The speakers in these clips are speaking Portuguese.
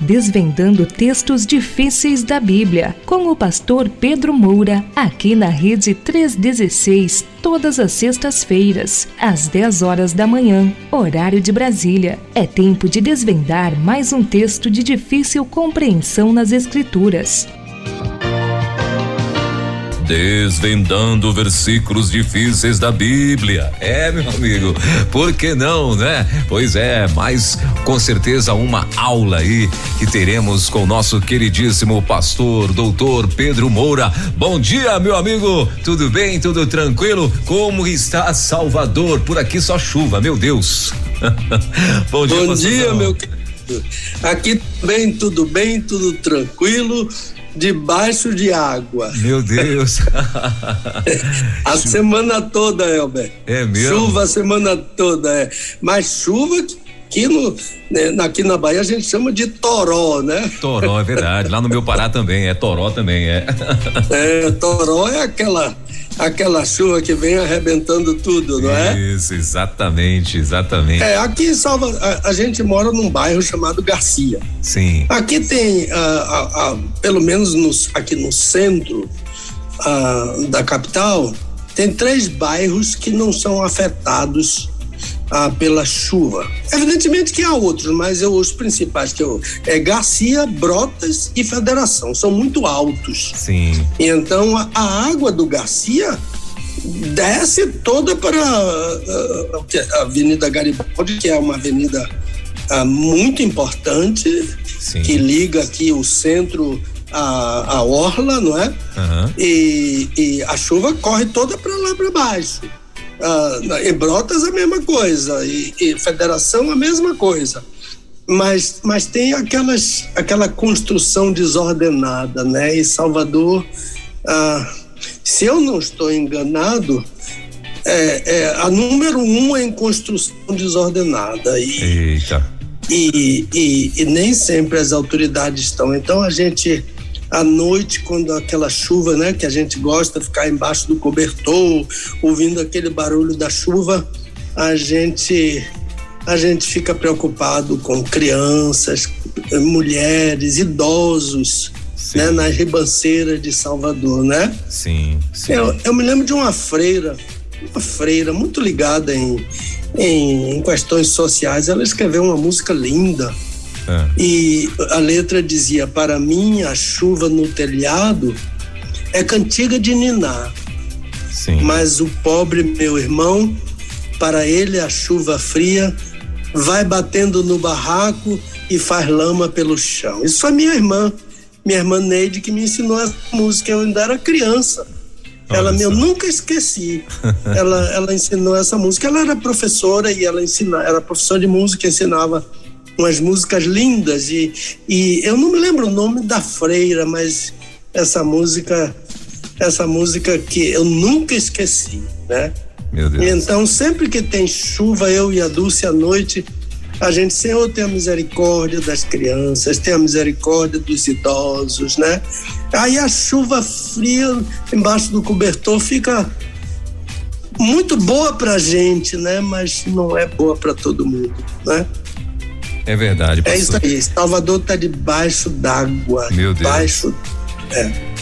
Desvendando textos difíceis da Bíblia, com o pastor Pedro Moura, aqui na Rede 316, todas as sextas-feiras, às 10 horas da manhã, horário de Brasília. É tempo de desvendar mais um texto de difícil compreensão nas Escrituras. Desvendando versículos difíceis da Bíblia. Meu amigo, por que não, né? Pois é, mas com certeza uma aula aí que teremos com o nosso queridíssimo pastor, doutor Pedro Moura. Bom dia, meu amigo, tudo bem, tudo tranquilo? Como está Salvador? Por aqui só chuva, meu Deus. Bom dia, meu querido. Aqui tudo bem, tudo tranquilo. Debaixo de água. Meu Deus. A semana toda, Elber. É mesmo? Chuva a semana toda, Mas chuva aqui na Bahia a gente chama de toró, né? Toró, é verdade. Lá no meu Pará também, toró também, toró é aquela chuva que vem arrebentando tudo, não é? Isso, exatamente. Aqui em Salvador, a gente mora num bairro chamado Garcia. Sim. Aqui tem, pelo menos aqui no centro da capital, tem 3 bairros que não são afetados pela chuva. Evidentemente que há outros, mas os principais é Garcia, Brotas e Federação, são muito altos. Sim. E então a água do Garcia desce toda para a Avenida Garibaldi, que é uma avenida muito importante. Sim. Que liga aqui o centro à orla, não é? Uhum. E a chuva corre toda para lá para baixo. Em Brotas a mesma coisa, e Federação a mesma coisa, mas tem aquela construção desordenada, né? E Salvador, se eu não estou enganado, a número 1 em construção desordenada. Eita. E nem sempre as autoridades estão. Então a gente, à noite, quando aquela chuva, né, que a gente gosta de ficar embaixo do cobertor, ouvindo aquele barulho da chuva, a gente fica preocupado com crianças, mulheres, idosos, né, nas ribanceiras de Salvador, né? Sim. Eu me lembro de uma freira muito ligada em questões sociais. Ela escreveu uma música linda. E a letra dizia: para mim a chuva no telhado é cantiga de niná. Sim. Mas o pobre meu irmão, para ele a chuva fria vai batendo no barraco e faz lama pelo chão. Isso foi minha irmã Neide, que me ensinou essa música. Eu ainda era criança. Eu nunca esqueci. Ela ensinou essa música. Ela era professora e era professora de música, ensinava umas músicas lindas e eu não me lembro o nome da freira, mas essa música que eu nunca esqueci, né? Meu Deus. E então sempre que tem chuva, eu e a Dulce à noite, a gente, Senhor, tem a misericórdia das crianças, tem a misericórdia dos idosos, né? Aí a chuva fria embaixo do cobertor fica muito boa pra gente, né? Mas não é boa pra todo mundo, né? É verdade, pastor. É isso aí, Salvador está debaixo d'água. Meu Deus.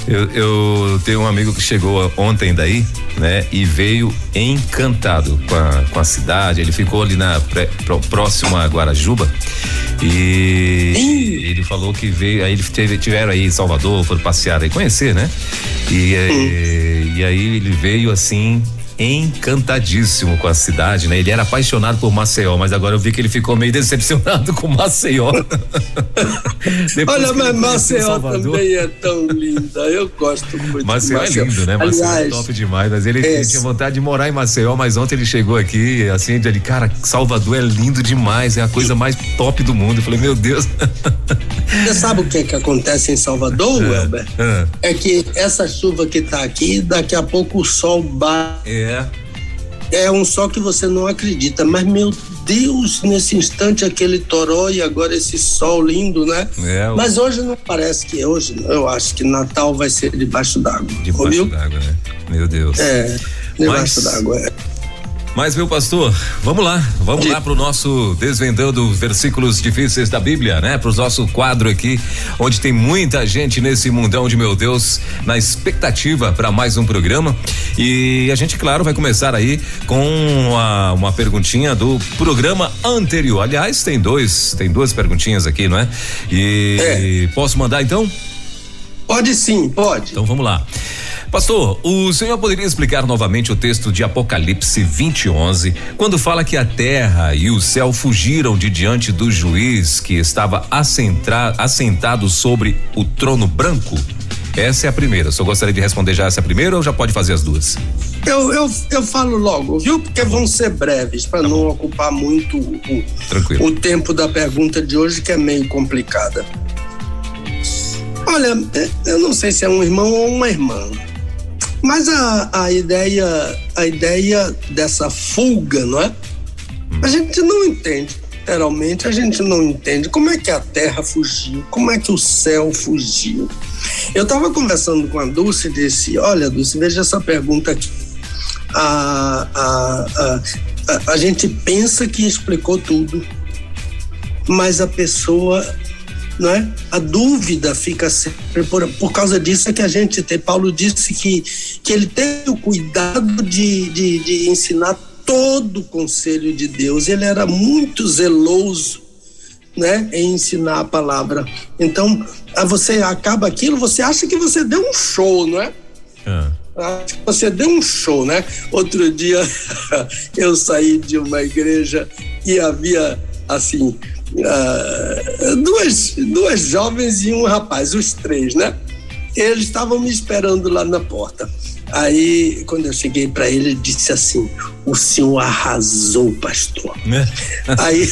Eu tenho um amigo que chegou ontem daí, né? E veio encantado com a cidade. Ele ficou ali próximo a Guarajuba e ele falou que veio, aí tiveram aí em Salvador, foram passear e conhecer, né? E aí ele veio assim, encantadíssimo com a cidade, né? Ele era apaixonado por Maceió, mas agora eu vi que ele ficou meio decepcionado com Maceió. Olha, mas Maceió também é tão linda, eu gosto muito. Maceió é lindo, né? Maceió é top demais, mas ele tinha vontade de morar em Maceió, mas ontem ele chegou aqui, assim, ele, cara, Salvador é lindo demais, é a coisa mais top do mundo. Eu falei, meu Deus. Você sabe o que acontece em Salvador, Welber? É que essa chuva que tá aqui, daqui a pouco o sol bate. É um sol que você não acredita, mas meu Deus, nesse instante aquele toró e agora esse sol lindo, né? Mas hoje não parece que hoje, eu acho que Natal vai ser debaixo d'água. Debaixo d'água, né? Meu Deus. Debaixo d'água. Mas, meu pastor, vamos lá pro nosso Desvendando Versículos Difíceis da Bíblia, né? Pro nosso quadro aqui, onde tem muita gente nesse mundão de meu Deus, na expectativa para mais um programa. E a gente, claro, vai começar aí com uma perguntinha do programa anterior. Aliás, tem duas perguntinhas aqui, não é? E posso mandar então? Pode sim, pode. Então vamos lá. Pastor, o senhor poderia explicar novamente o texto de Apocalipse 20:11, quando fala que a terra e o céu fugiram de diante do juiz que estava assentado sobre o trono branco? Essa é a primeira. O senhor gostaria de responder já essa primeira ou já pode fazer as duas? Eu falo logo, viu? Porque vão ser breves, para não ocupar muito o tempo da pergunta de hoje, que é meio complicada. Olha, eu não sei se é um irmão ou uma irmã, mas a ideia dessa fuga, não é? A gente não entende, literalmente, a gente não entende como é que a terra fugiu, como é que o céu fugiu. Eu estava conversando com a Dulce e disse: olha, Dulce, veja essa pergunta aqui. A gente pensa que explicou tudo, mas a pessoa, não é? A dúvida fica sempre por causa disso é que a gente tem. Paulo disse que ele teve o cuidado de ensinar todo o conselho de Deus. Ele era muito zeloso, né, em ensinar a palavra. Então, você acaba aquilo, você acha que você deu um show, não é? Você deu um show, né? Outro dia eu saí de uma igreja e havia assim duas jovens e um rapaz, os três, né? Eles estavam me esperando lá na porta. Aí, quando eu cheguei para ele disse assim: o senhor arrasou, pastor. Aí,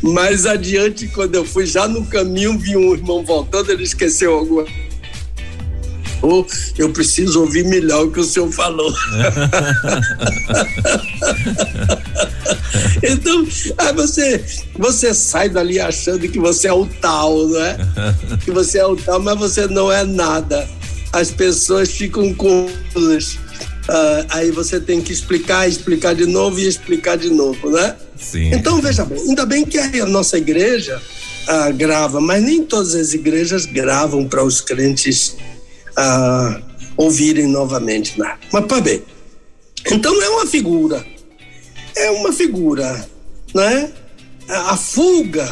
mais adiante, quando eu fui já no caminho, vi um irmão voltando, ele esqueceu alguma coisa. Eu preciso ouvir melhor o que o senhor falou. Então, aí você sai dali achando que você é o tal, não é? Que você é o tal, mas você não é nada. As pessoas ficam confusas. Aí você tem que explicar de novo e explicar de novo, né? Sim. Então, veja bem, ainda bem que a nossa igreja grava, mas nem todas as igrejas gravam para os crentes ouvirem novamente, né? Mas para bem, então é uma figura, né? A fuga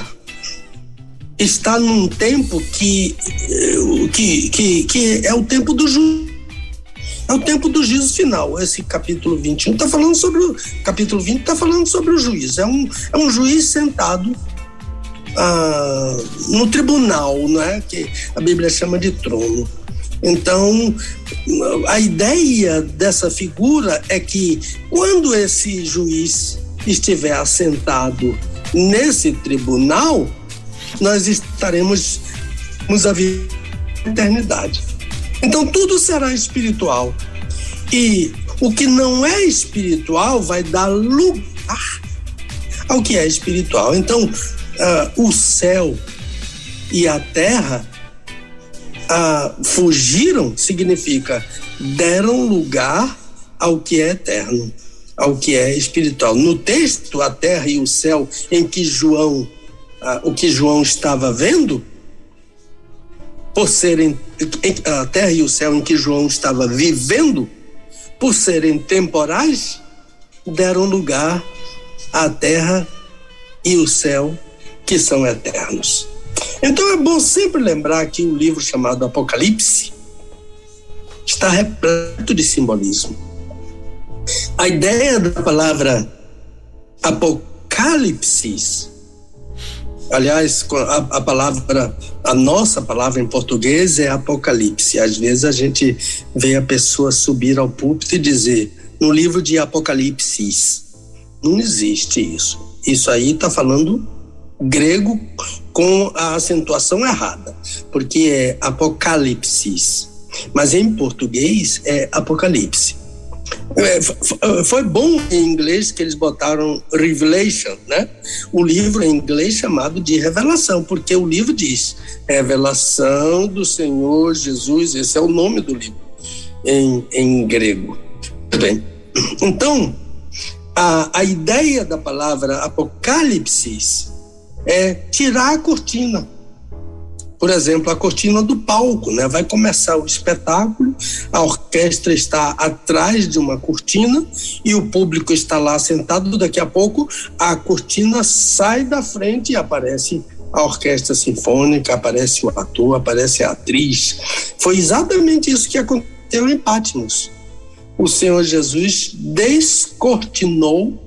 está num tempo que é o tempo do juízo, é o tempo do juízo final. Esse capítulo 21 está falando sobre capítulo 20 está falando sobre o juízo. É um juiz sentado no tribunal, né? Que a Bíblia chama de trono. Então, a ideia dessa figura é que quando esse juiz estiver assentado nesse tribunal, nós estaremos a viver a eternidade. Então, tudo será espiritual. E o que não é espiritual vai dar lugar ao que é espiritual. Então, o céu e a terra fugiram, significa deram lugar ao que é eterno, ao que é espiritual. No texto, a terra e o céu em que o que João estava vendo, por serem a terra e o céu em que João estava vivendo, por serem temporais, deram lugar à terra e o céu que são eternos. Então é bom sempre lembrar que o livro chamado Apocalipse está repleto de simbolismo. A ideia da palavra apocalipsis, aliás, a nossa palavra em português é apocalipse. Às vezes a gente vê a pessoa subir ao púlpito e dizer, no livro de Apocalipsis. Não existe isso. Isso aí está falando grego com a acentuação errada, porque é apocalipsis, mas em português é apocalipse. Foi bom em inglês que eles botaram Revelation, né? O livro em inglês chamado de Revelação, porque o livro diz Revelação do Senhor Jesus, esse é o nome do livro em grego. Bem, então A ideia da palavra Apocalipse é tirar a cortina. Por exemplo, a cortina do palco, né? Vai começar o espetáculo, a orquestra está atrás de uma cortina e o público está lá sentado. Daqui a pouco a cortina sai da frente e aparece a orquestra sinfônica, aparece o ator, aparece a atriz. Foi exatamente isso que aconteceu em Patmos. O Senhor Jesus descortinou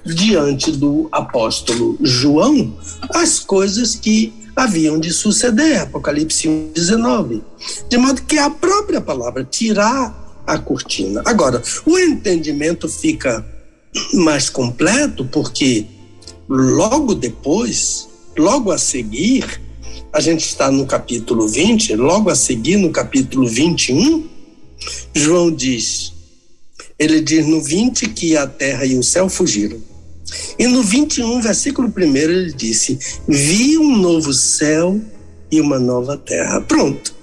diante do apóstolo João as coisas que haviam de suceder, Apocalipse 1:19, de modo que a própria palavra tirar a cortina. Agora, o entendimento fica mais completo porque logo depois, logo a seguir, a gente está no capítulo 20, logo a seguir no capítulo 21, João diz, ele diz no 20 que a terra e o céu fugiram. E no 21, versículo 1, ele disse, vi um novo céu e uma nova terra. Pronto.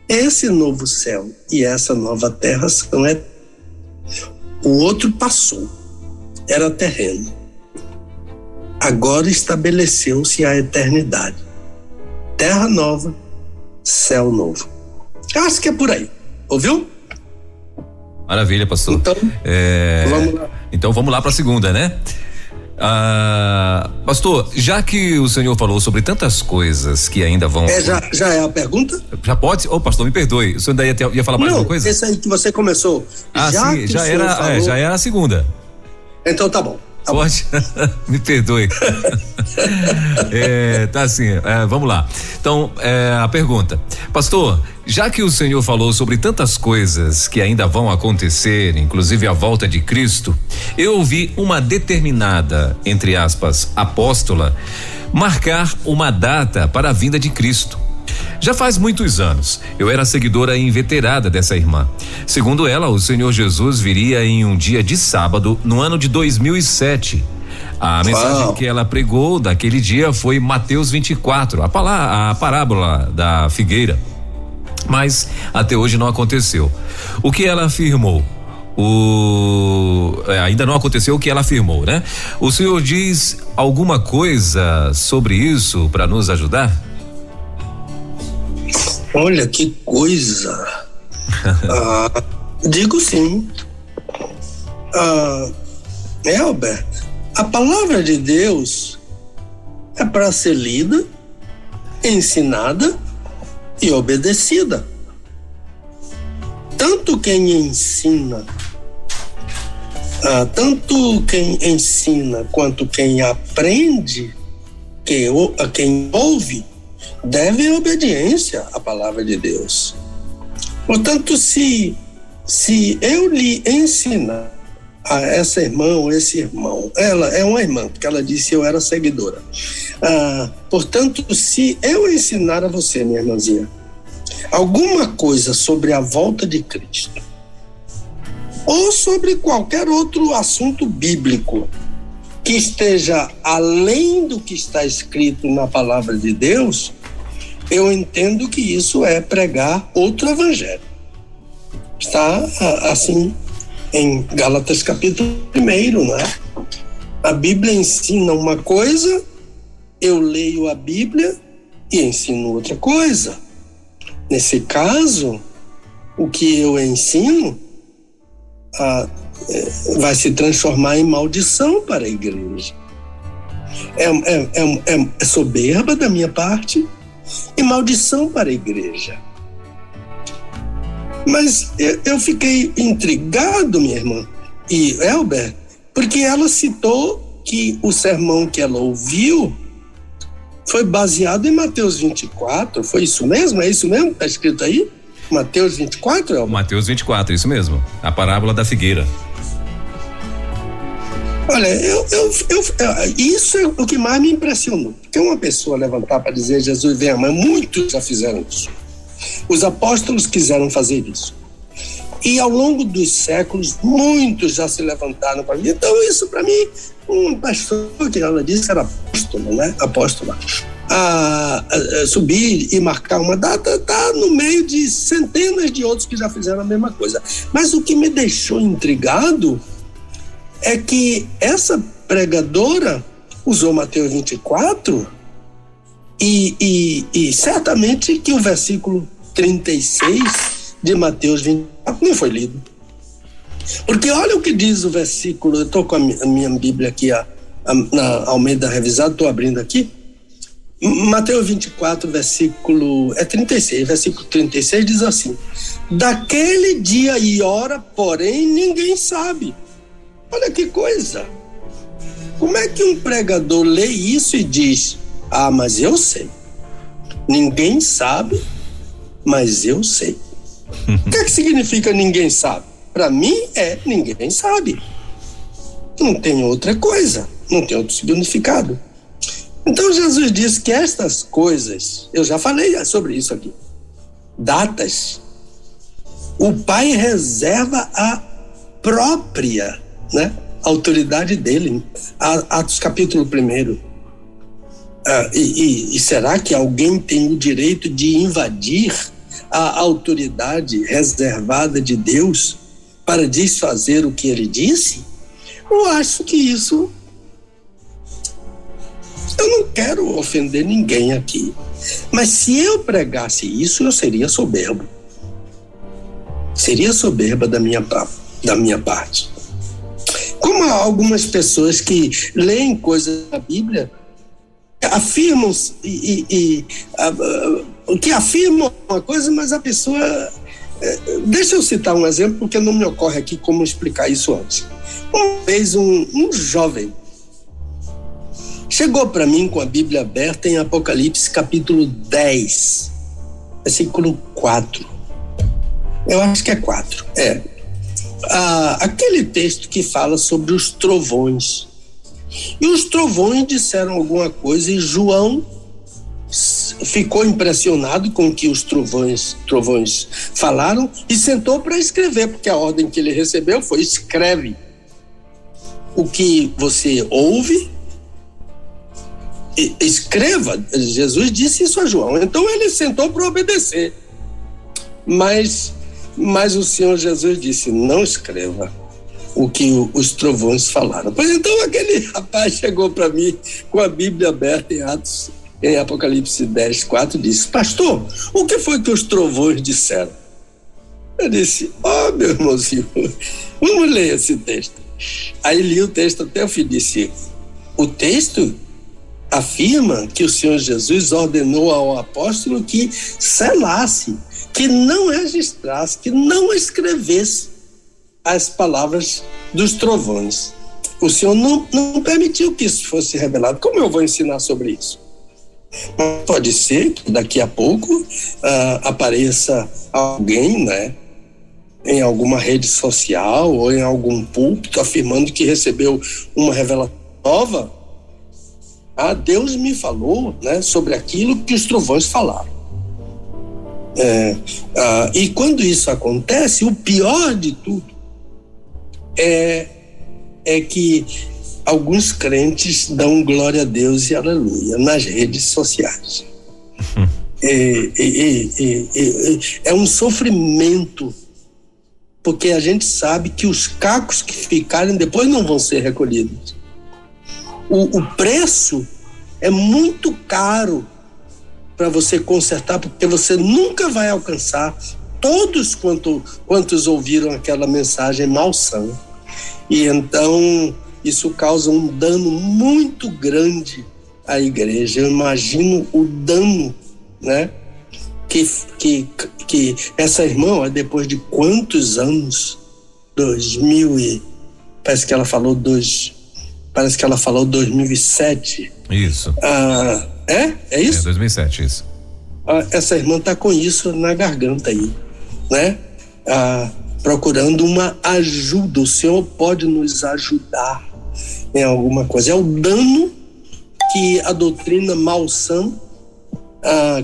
Esse novo céu e essa nova terra são eternos. O outro passou, era terreno. Agora estabeleceu-se a eternidade. Terra nova, céu novo. Acho que é por aí. Ouviu? Maravilha, pastor. Então, vamos lá. Então vamos lá para a segunda, né? Pastor, já que o senhor falou sobre tantas coisas que ainda vão... Já é a pergunta? Já pode? Pastor, me perdoe. O senhor ia falar mais uma coisa? Esse aí que você começou. Sim, já era a segunda. Então tá bom. Pode? Me perdoe. Tá assim, vamos lá. Então, a pergunta. Pastor, já que o senhor falou sobre tantas coisas que ainda vão acontecer, inclusive a volta de Cristo, eu ouvi uma determinada, entre aspas, apóstola, marcar uma data para a vinda de Cristo. Já faz muitos anos, eu era seguidora inveterada dessa irmã. Segundo ela, o Senhor Jesus viria em um dia de sábado, no ano de 2007. A mensagem que ela pregou daquele dia foi Mateus 24, a parábola da figueira. Mas até hoje não aconteceu. O que ela afirmou? Ainda não aconteceu o que ela afirmou, né? O senhor diz alguma coisa sobre isso para nos ajudar? Olha que coisa. Digo sim. Albert, a palavra de Deus é para ser lida, ensinada e obedecida. Tanto quem ensina quanto quem aprende, quem ouve, deve obediência à palavra de Deus. Portanto, se eu lhe ensinar a essa irmã ou esse irmão, ela é uma irmã, porque ela disse que eu era seguidora. Portanto, se eu ensinar a você, minha irmãzinha, alguma coisa sobre a volta de Cristo, ou sobre qualquer outro assunto bíblico que esteja além do que está escrito na palavra de Deus, eu entendo que isso é pregar outro evangelho. Está assim em Gálatas capítulo 1, né? A Bíblia ensina uma coisa, eu leio a Bíblia e ensino outra coisa. Nesse caso, o que eu ensino vai se transformar em maldição para a igreja. É soberba da minha parte e maldição para a igreja. Mas eu fiquei intrigado, minha irmã e Elber, porque ela citou que o sermão que ela ouviu foi baseado em Mateus 24. Foi isso mesmo? É isso mesmo que está escrito aí? Mateus 24, Elber? Mateus 24, isso mesmo. A parábola da figueira. Olha, isso é o que mais me impressionou. Porque uma pessoa levantar para dizer Jesus vem amanhã, muitos já fizeram isso. Os apóstolos quiseram fazer isso. E ao longo dos séculos, muitos já se levantaram para mim. Então, isso para mim, um pastor que ela disse era apóstolo, né? Apóstola. Subir e marcar uma data está no meio de centenas de outros que já fizeram a mesma coisa. Mas o que me deixou intrigado é que essa pregadora usou Mateus 24 e certamente que o versículo 36 de Mateus 24 não foi lido. Porque olha o que diz o versículo, eu estou com a minha Bíblia aqui, na Almeida Revisada, estou abrindo aqui. Mateus 24, versículo 36, versículo 36 diz assim: daquele dia e hora, porém, ninguém sabe. Olha que coisa! Como é que um pregador lê isso e diz: ah, mas eu sei. Ninguém sabe, mas eu sei. O que é que significa ninguém sabe? Para mim ninguém sabe. Não tem outra coisa, não tem outro significado. Então Jesus disse que estas coisas, eu já falei sobre isso aqui, datas, o Pai reserva a própria, né, autoridade dele. Atos capítulo 1. E será que alguém tem o direito de invadir a autoridade reservada de Deus para desfazer o que ele disse? Eu acho que isso... Eu não quero ofender ninguém aqui, mas se eu pregasse isso, eu seria soberbo. Seria soberba da minha parte. Como há algumas pessoas que leem coisas da Bíblia, afirmam que afirmam uma coisa, mas a pessoa... Deixa eu citar um exemplo, porque não me ocorre aqui como explicar isso antes. Uma vez um jovem chegou para mim com a Bíblia aberta em Apocalipse capítulo 10, versículo 4. Eu acho que é 4. Aquele texto que fala sobre os trovões. E os trovões disseram alguma coisa e João ficou impressionado com o que os trovões falaram e sentou para escrever, porque a ordem que ele recebeu foi: escreve o que você ouve, escreva. Jesus disse isso a João. Então ele sentou para obedecer, mas o Senhor Jesus disse: não escreva o que os trovões falaram. Pois então aquele rapaz chegou para mim com a Bíblia aberta em Apocalipse 10, 4, disse: pastor, o que foi que os trovões disseram? Eu disse: meu irmãozinho, vamos ler esse texto. Aí li o texto até o fim, disse: o texto afirma que o Senhor Jesus ordenou ao apóstolo que selasse, que não registrasse, que não escrevesse as palavras dos trovões. O Senhor não permitiu que isso fosse revelado. Como eu vou ensinar sobre isso? Pode ser que daqui a pouco apareça alguém, né, em alguma rede social ou em algum púlpito afirmando que recebeu uma revelação nova. Deus me falou, né, sobre aquilo que os trovões falaram. E quando isso acontece, o pior de tudo é que alguns crentes dão glória a Deus e aleluia nas redes sociais. É um sofrimento, porque a gente sabe que os cacos que ficarem depois não vão ser recolhidos. O preço é muito caro para você consertar, porque você nunca vai alcançar todos quantos ouviram aquela mensagem malsã. E então isso causa um dano muito grande à igreja. Eu imagino o dano, né, que essa irmã, depois de quantos anos, 2000 e parece que ela falou 2007. Isso. É isso? 2007, isso. Essa irmã está com isso na garganta aí, né? Procurando uma ajuda. O Senhor pode nos ajudar em alguma coisa. É o dano que a doutrina malsã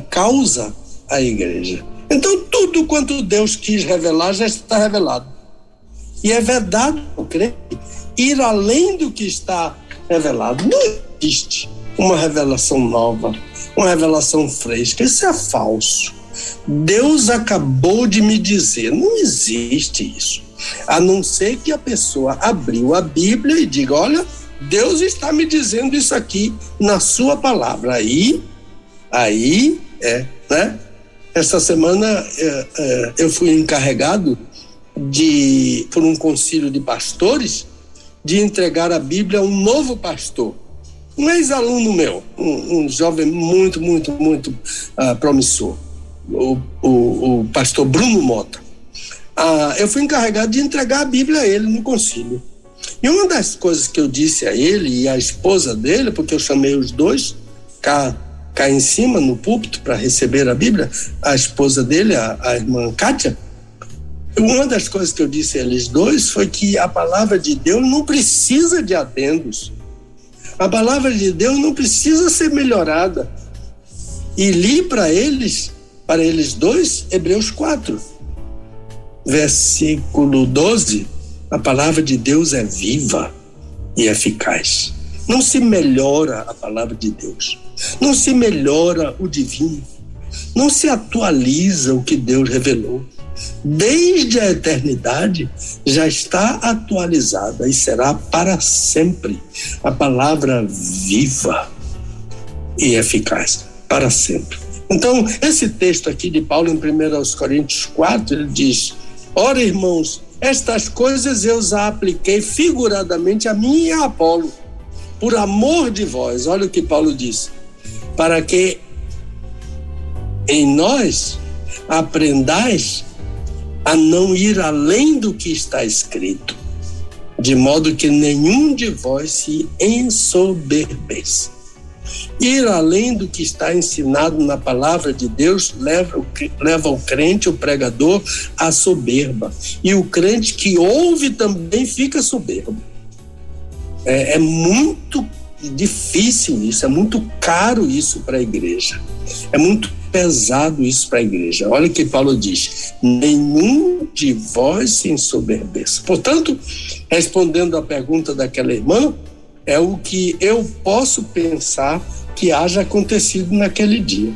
causa à igreja. Então, tudo quanto Deus quis revelar já está revelado. E é verdade, eu creio, ir além do que está revelado. Não existe uma revelação nova, uma revelação fresca. Isso é falso. Deus acabou de me dizer, não existe isso. A não ser que a pessoa abriu a Bíblia e diga, olha, Deus está me dizendo isso aqui na sua palavra. Aí né? Essa semana eu fui encarregado por um concílio de pastores, de entregar a Bíblia a um novo pastor, um ex-aluno meu, um jovem muito promissor, o pastor Bruno Mota. Eu fui encarregado de entregar a Bíblia a ele no concílio. E uma das coisas que eu disse a ele e à esposa dele, porque eu chamei os dois cá em cima no púlpito para receber a Bíblia, a esposa dele, a irmã Kátia, uma das coisas que eu disse a eles dois foi que a palavra de Deus não precisa de adendos. A palavra de Deus não precisa ser melhorada. E li para eles dois, Hebreus 4, versículo 12, a palavra de Deus é viva e eficaz. Não se melhora a palavra de Deus. Não se melhora o divino. Não se atualiza o que Deus revelou. Desde a eternidade já está atualizada e será para sempre a palavra viva e eficaz, para sempre. Então, esse texto aqui de Paulo em 1 Coríntios 4, ele diz: ora, irmãos, estas coisas eu já apliquei figuradamente a mim e a Apolo, por amor de vós. Olha o que Paulo diz: para que em nós aprendais a não ir além do que está escrito, de modo que nenhum de vós se ensoberbeça. Ir além do que está ensinado na palavra de Deus leva o crente, o pregador, à soberba. E o crente que ouve também fica soberbo. É muito difícil isso, é muito caro isso para a igreja. É muito pesado isso para a igreja. Olha o que Paulo diz: nenhum de vós se ensoberbeça. Portanto, respondendo à pergunta daquela irmã, é o que eu posso pensar que haja acontecido naquele dia.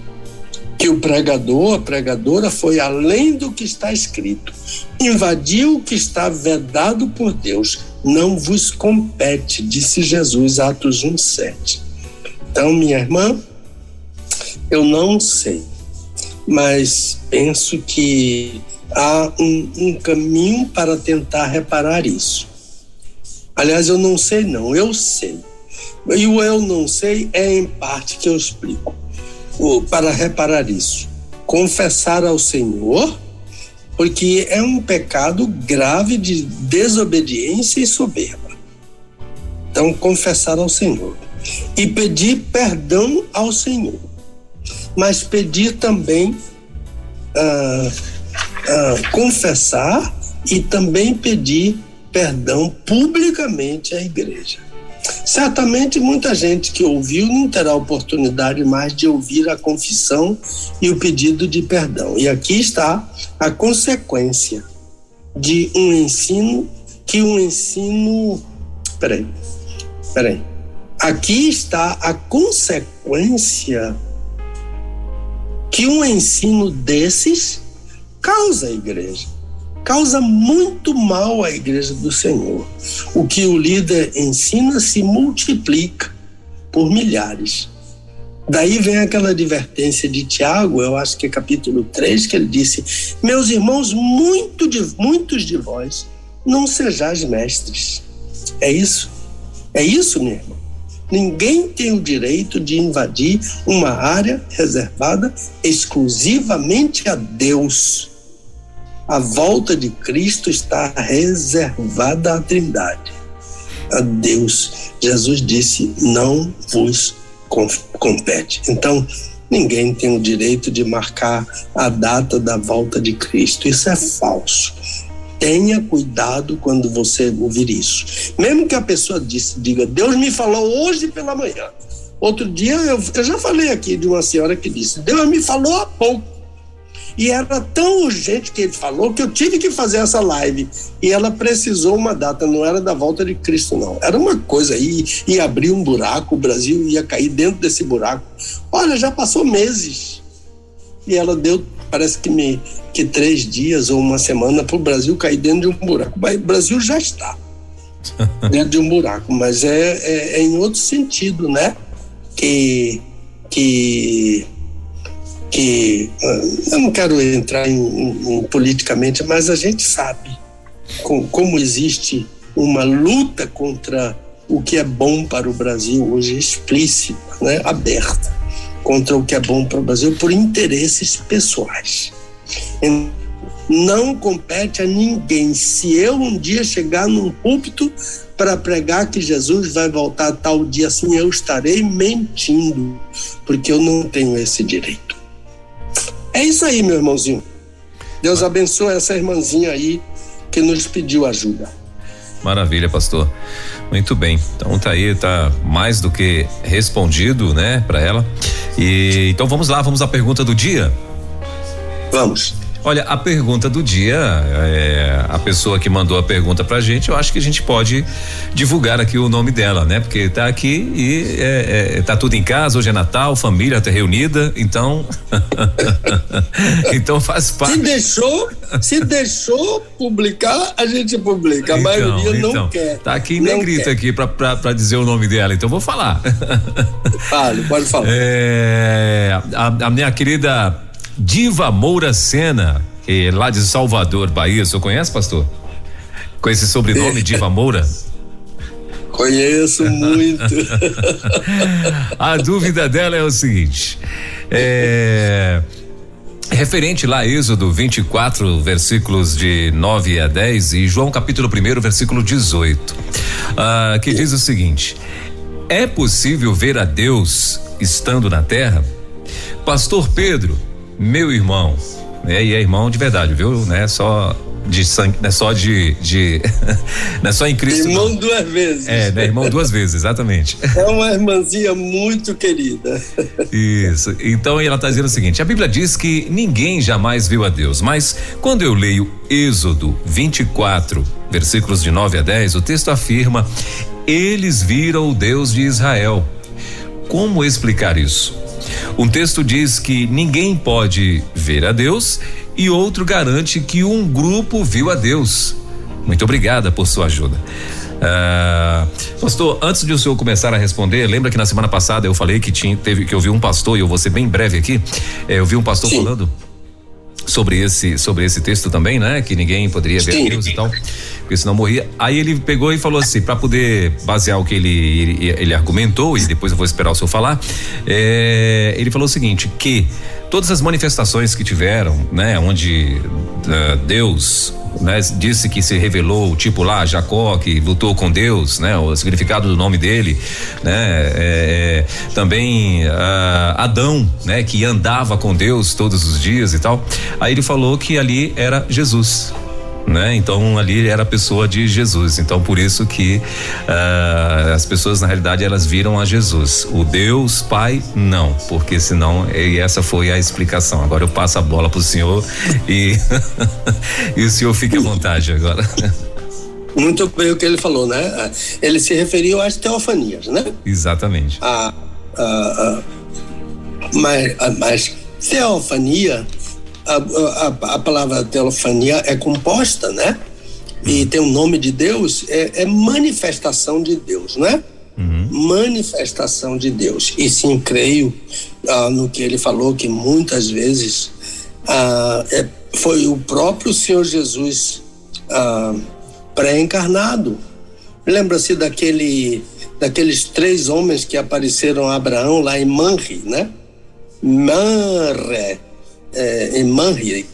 Que o pregador, a pregadora foi além do que está escrito, invadiu o que está vedado por Deus. Não vos compete, disse Jesus, Atos 1:7. Então, minha irmã, eu não sei, mas penso que há um caminho para tentar reparar isso. Aliás, eu não sei não, eu sei. E o eu não sei é em parte que eu explico. Para reparar isso, confessar ao Senhor, porque é um pecado grave de desobediência e soberba. Então, confessar ao Senhor e pedir perdão ao Senhor, mas pedir também confessar e também pedir perdão publicamente à igreja. Certamente muita gente que ouviu não terá oportunidade mais de ouvir a confissão e o pedido de perdão. E aqui está a consequência de um ensino Peraí. Aqui está a consequência que um ensino desses causa à igreja. Causa muito mal à igreja do Senhor. O que o líder ensina se multiplica por milhares. Daí vem aquela advertência de Tiago, eu acho que é capítulo 3, que ele disse: meus irmãos, muitos de vós não sejais mestres. É isso, minha irmã. Ninguém tem o direito de invadir uma área reservada exclusivamente a Deus. A volta de Cristo está reservada à Trindade, a Deus. Jesus disse: não vos compete. Então, ninguém tem o direito de marcar a data da volta de Cristo. Isso é falso. Tenha cuidado quando você ouvir isso. Mesmo que a pessoa diga: Deus me falou hoje pela manhã. Outro dia, eu já falei aqui de uma senhora que disse: Deus me falou há pouco. E era tão urgente que ele falou que eu tive que fazer essa live. E ela precisou uma data, não era da volta de Cristo, não. Era uma coisa aí, ia abrir um buraco, o Brasil ia cair dentro desse buraco. Olha, já passou meses. E ela deu parece que 3 dias ou uma semana para o Brasil cair dentro de um buraco. O Brasil já está dentro de um buraco, mas é em outro sentido, né? Que eu não quero entrar em politicamente, mas a gente sabe como existe uma luta contra o que é bom para o Brasil hoje, explícita, né? Aberta, contra o que é bom para o Brasil por interesses pessoais. Não compete a ninguém. Se eu um dia chegar num púlpito para pregar que Jesus vai voltar tal dia assim, eu estarei mentindo, porque eu não tenho esse direito. É isso aí, meu irmãozinho. Deus abençoe essa irmãzinha aí que nos pediu ajuda. Maravilha, pastor. Muito bem. Então tá aí, tá mais do que respondido, né, para ela. E então vamos lá, vamos à pergunta do dia. Vamos. Olha, a pergunta do dia, a pessoa que mandou a pergunta pra gente, eu acho que a gente pode divulgar aqui o nome dela, né? Porque tá aqui e tá tudo em casa, hoje é Natal, família tá reunida, então então faz parte. Se deixou publicar, a gente publica, a maioria não quer. Tá aqui em negrito aqui pra dizer o nome dela, então vou falar. Pode falar. A minha querida Diva Moura Sena, que é lá de Salvador, Bahia. O senhor conhece, pastor? Com esse sobrenome, Diva Moura? Conheço muito. A dúvida dela é o seguinte: referente lá a Êxodo 24, versículos de 9 a 10 e João capítulo 1, versículo 18, que diz o seguinte: é possível ver a Deus estando na terra? Pastor Pedro, meu irmão, e é irmão de verdade, viu? Não é só de sangue, não é só não é só em Cristo. Irmão não. 2 vezes. Né? Irmão 2 vezes, exatamente. É uma irmãzinha muito querida. Isso. Então ela está dizendo o seguinte: a Bíblia diz que ninguém jamais viu a Deus, mas quando eu leio Êxodo 24, versículos de 9 a 10, o texto afirma: eles viram o Deus de Israel. Como explicar isso? Um texto diz que ninguém pode ver a Deus e outro garante que um grupo viu a Deus. Muito obrigada por sua ajuda. Pastor, antes de o senhor começar a responder, lembra que na semana passada eu falei que que eu vi um pastor, e eu vou ser bem breve aqui, eu vi um pastor Sim. falando sobre esse texto também, né? Que ninguém poderia ver a Deus e tal, porque senão morria. Aí ele pegou e falou assim, para poder basear o que ele argumentou, e depois eu vou esperar o senhor falar, ele falou o seguinte, que todas as manifestações que tiveram, né? Onde Deus, né, disse que se revelou, tipo lá Jacó que lutou com Deus, né, o significado do nome dele, né, também Adão, né, que andava com Deus todos os dias e tal. Aí ele falou que ali era Jesus, né? Então ali era a pessoa de Jesus. Então por isso que as pessoas na realidade elas viram a Jesus. O Deus Pai não, porque senão, e essa foi a explicação. Agora eu passo a bola pro senhor e e o senhor fique à vontade agora. Muito bem o que ele falou, né? Ele se referiu às teofanias, né? Exatamente. Mas teofania, a palavra teofania é composta, né? E tem o nome de Deus, é manifestação de Deus, né? Manifestação de Deus. E sim, creio no que ele falou, que muitas vezes foi o próprio Senhor Jesus pré-encarnado. Lembra-se daqueles 3 homens que apareceram a Abraão lá em Manre, né? Em Manre,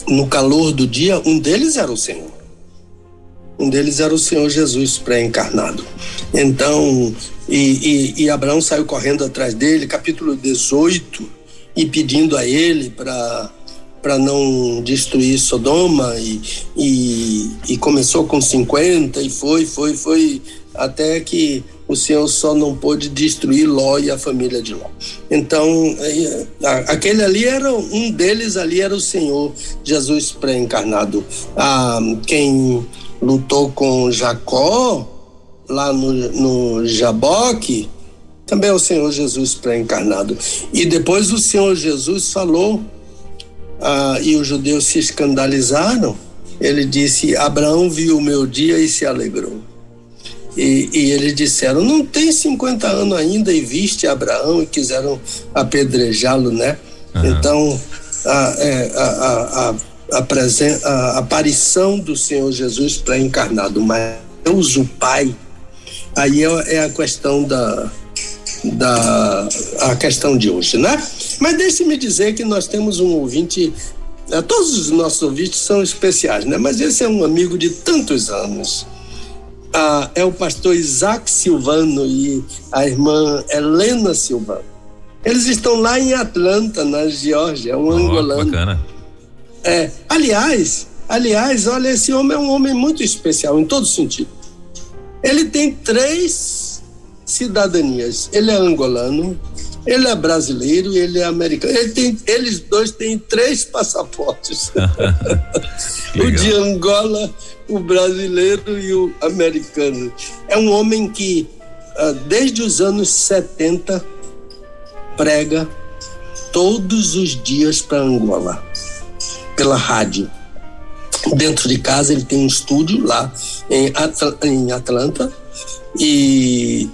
no calor do dia, um deles era o Senhor. Um deles era o Senhor Jesus pré-encarnado. Então, e Abraão saiu correndo atrás dele, capítulo 18, e pedindo a ele para não destruir Sodoma, e começou com 50 e foi até que o Senhor só não pôde destruir Ló e a família de Ló. Então, aquele ali um deles ali era o Senhor Jesus pré-encarnado. Quem lutou com Jacó lá no Jaboque também é o Senhor Jesus pré-encarnado. E depois o Senhor Jesus falou, e os judeus se escandalizaram. Ele disse: Abraão viu o meu dia e se alegrou. E eles disseram: não tem 50 anos ainda e viste Abraão, e quiseram apedrejá-lo, né? Então a aparição do Senhor Jesus pré-encarnado, mas Deus o Pai, aí é a questão a questão de hoje, né? Mas deixe-me dizer que nós temos um ouvinte, todos os nossos ouvintes são especiais, né? Mas esse é um amigo de tantos anos. É o pastor Isaac Silvano e a irmã Helena Silvano. Eles estão lá em Atlanta, na Geórgia, um angolano. Bacana. Aliás, olha, esse homem é um homem muito especial em todo sentido. Ele tem 3 cidadanias. Ele é angolano, ele é brasileiro e ele é americano. Eles dois têm 3 passaportes. O de Angola, o brasileiro e o americano. É um homem que, desde os anos 70, prega todos os dias para Angola, pela rádio. Dentro de casa ele tem um estúdio lá em Atlanta e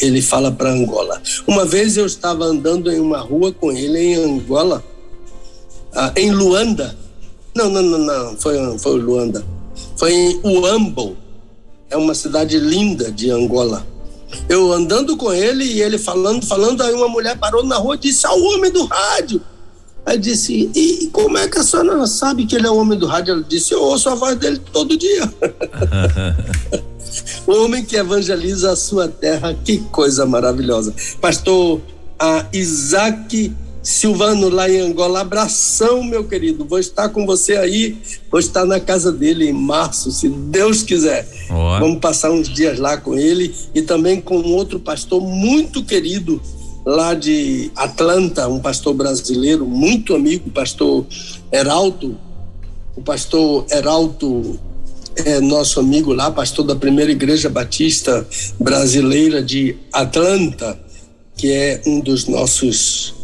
ele fala para Angola. Uma vez eu estava andando em uma rua com ele em Angola, em Luanda. Não, foi Luanda. Foi em Uambo, é uma cidade linda de Angola. Eu andando com ele e ele falando, aí uma mulher parou na rua e disse: o homem do rádio. Aí disse: e como é que a senhora sabe que ele é o homem do rádio? Ela disse: eu ouço a voz dele todo dia. O homem que evangeliza a sua terra, que coisa maravilhosa. Pastor Isaac Silvano, lá em Angola, abração, meu querido. Vou estar com você aí, vou estar na casa dele em março, se Deus quiser. Vamos passar uns dias lá com ele e também com outro pastor muito querido lá de Atlanta, um pastor brasileiro muito amigo, o pastor Heraldo. O pastor Heraldo é nosso amigo lá, pastor da primeira igreja batista brasileira de Atlanta, que é um dos nossos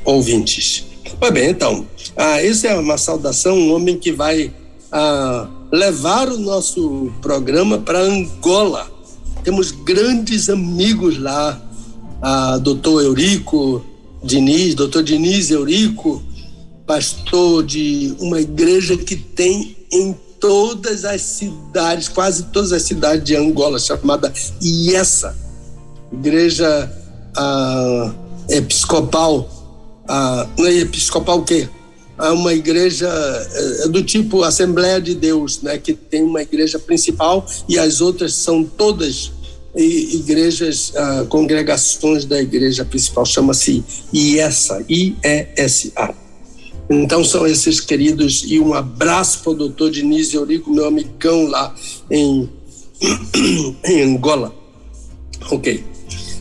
ouvintes. Pois bem, então, essa é uma saudação, um homem que vai levar o nosso programa para Angola. Temos grandes amigos lá, doutor Diniz Eurico, pastor de uma igreja que tem em todas as cidades, quase todas as cidades de Angola, chamada IESA, igreja episcopal. Não é episcopal o quê? Uma igreja do tipo Assembleia de Deus, né? Que tem uma igreja principal e as outras são todas igrejas, congregações da igreja principal, chama-se IESA, IESA. Então são esses queridos, e um abraço para o doutor Diniz Eurico, meu amigão lá em Angola. Ok.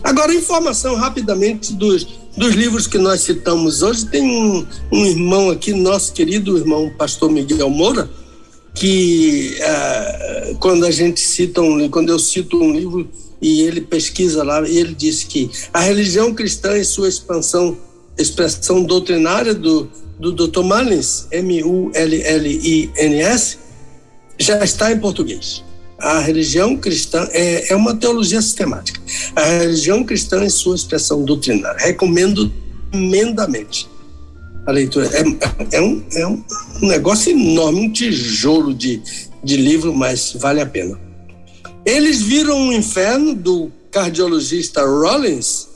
Agora, informação rapidamente dos livros que nós citamos hoje. Tem um irmão aqui, nosso querido irmão pastor Miguel Moura, que quando eu cito um livro e ele pesquisa lá, e ele diz que a religião cristã em sua expressão doutrinária do Dr. Mullins, Mullins, já está em português. A religião cristã é uma teologia sistemática. A religião cristã em sua expressão doutrinária. Recomendo tremendamente a leitura. É um negócio enorme, um tijolo de livro, mas vale a pena. Eles viram o inferno, do cardiologista Rollins,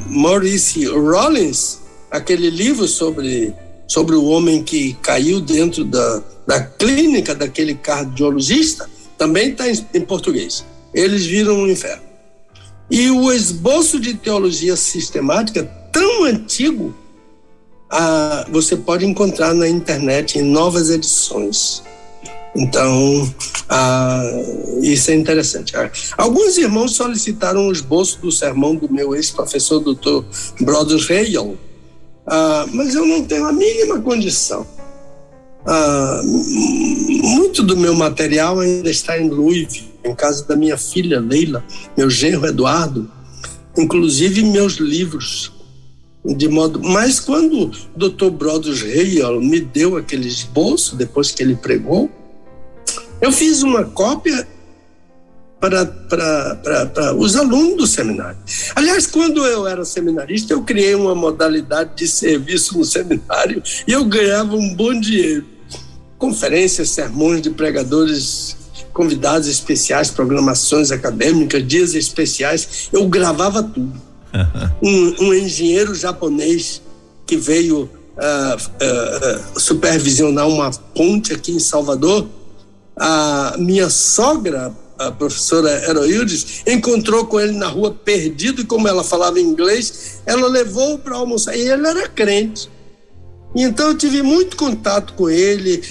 Maurice Rollins, aquele livro sobre o homem que caiu dentro da clínica daquele cardiologista, também está em português. Eles viram o inferno. E o esboço de teologia sistemática, tão antigo, você pode encontrar na internet em novas edições. Então, isso é interessante. Alguns irmãos solicitaram o esboço do sermão do meu ex-professor, Dr. Brodus Hale, mas eu não tenho a mínima condição. Muito do meu material ainda está em Louisville, em casa da minha filha Leila, meu genro Eduardo, inclusive meus livros, mas quando o Dr. Brodus Hale me deu aquele esboço, depois que ele pregou, eu fiz uma cópia para os alunos do seminário. Aliás, quando eu era seminarista, eu criei uma modalidade de serviço no seminário e eu ganhava um bom dinheiro. Conferências, sermões de pregadores, convidados especiais, programações acadêmicas, dias especiais, eu gravava tudo. Um engenheiro japonês que veio supervisionar uma ponte aqui em Salvador, a minha sogra, a professora Heroildes, encontrou com ele na rua perdido, e como ela falava inglês, ela levou para almoçar, e ele era crente. E então eu tive muito contato com ele,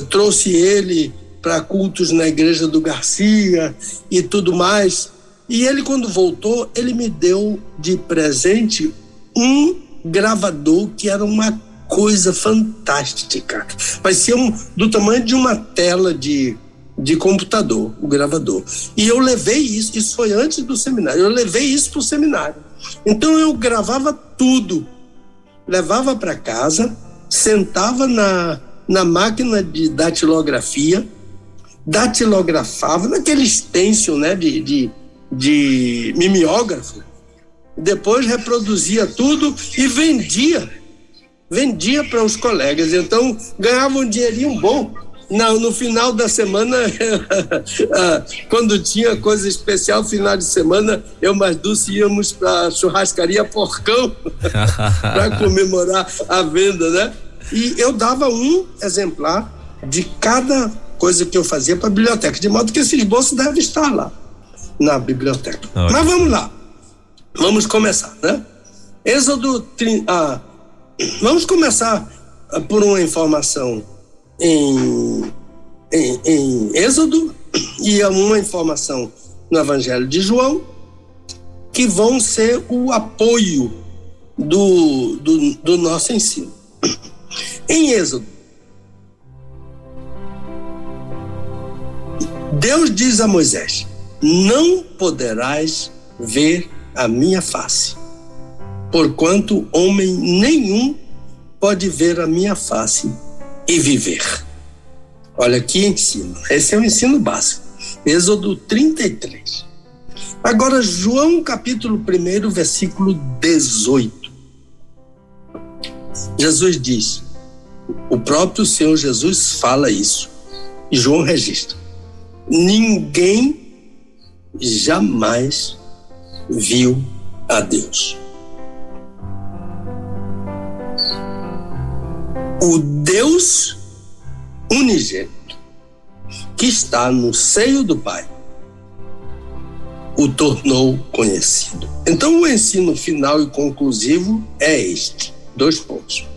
trouxe ele para cultos na igreja do Garcia e tudo mais. E ele, quando voltou, ele me deu de presente um gravador que era uma coisa fantástica. Parecia do tamanho de uma tela de computador, o gravador. E eu levei isso foi antes do seminário, eu levei isso para o seminário. Então eu gravava tudo, levava para casa, sentava na máquina de datilografia, datilografava naquele stencil, né, de mimeógrafo, depois reproduzia tudo e vendia para os colegas. Então ganhava um dinheirinho bom. No final da semana, quando tinha coisa especial, final de semana, eu mais Dulce íamos para a churrascaria Porcão para comemorar a venda, né? E eu dava um exemplar de cada coisa que eu fazia para a biblioteca, de modo que esse esboço deve estar lá na biblioteca. Mas vamos lá, vamos começar, né? Vamos começar por uma informação em Êxodo e uma informação no Evangelho de João, que vão ser o apoio do nosso ensino. Em Êxodo, Deus diz a Moisés: não poderás ver a minha face, porquanto homem nenhum pode ver a minha face e viver. Olha que ensino. Esse é o ensino básico. Êxodo 33. Agora, João capítulo 1, versículo 18. Jesus diz, o próprio Senhor Jesus fala isso, e João registra: ninguém jamais viu a Deus. O Deus unigênito, que está no seio do Pai, o tornou conhecido. Então, o ensino final e conclusivo é este: 2 pontos.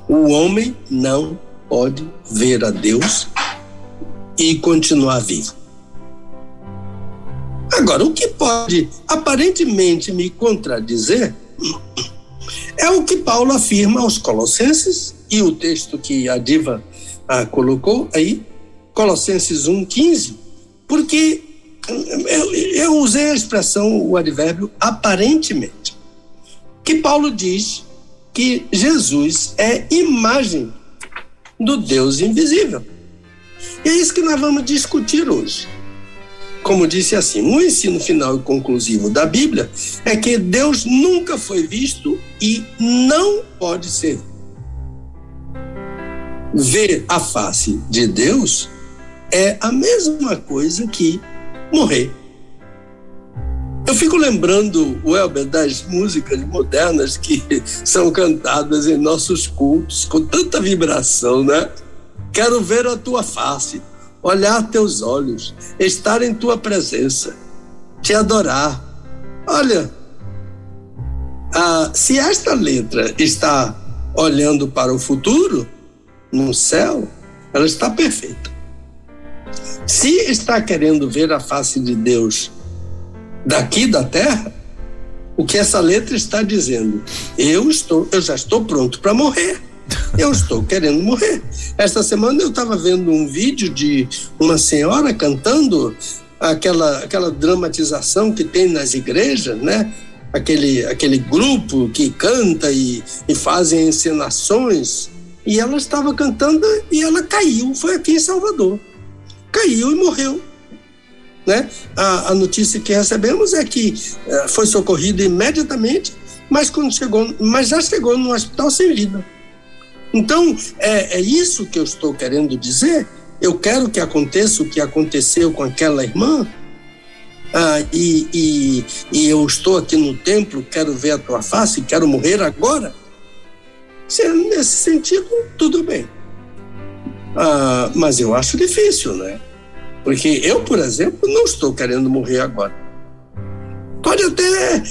O homem não pode ver a Deus e continuar vivo. Agora, o que pode aparentemente me contradizer é o que Paulo afirma aos Colossenses, e o texto que a Diva colocou aí, Colossenses 1,15, porque eu usei a expressão, o advérbio aparentemente, que Paulo diz que Jesus é imagem do Deus invisível. E é isso que nós vamos discutir hoje. Como disse assim, o ensino final e conclusivo da Bíblia é que Deus nunca foi visto e não pode ser. Ver a face de Deus é a mesma coisa que morrer. Eu fico lembrando, Welber, das músicas modernas que são cantadas em nossos cultos com tanta vibração, né? Quero ver a tua face, olhar teus olhos, estar em tua presença, te adorar. Olha, se esta letra está olhando para o futuro, no céu, ela está perfeita. Se está querendo ver a face de Deus daqui da terra, o que essa letra está dizendo? Eu já estou pronto para morrer. Eu estou querendo morrer. Esta semana eu estava vendo um vídeo de uma senhora cantando aquela dramatização que tem nas igrejas, né? Aquele grupo que canta e fazem encenações, e ela estava cantando e ela caiu, foi aqui em Salvador, caiu e morreu, né? A notícia que recebemos é que foi socorrida imediatamente, mas já chegou no hospital sem vida. Então, é isso que eu estou querendo dizer. Eu quero que aconteça o que aconteceu com aquela irmã, e eu estou aqui no templo, quero ver a tua face, quero morrer agora. Se é nesse sentido, tudo bem. Mas eu acho difícil, né? Porque eu, por exemplo, não estou querendo morrer agora. Pode até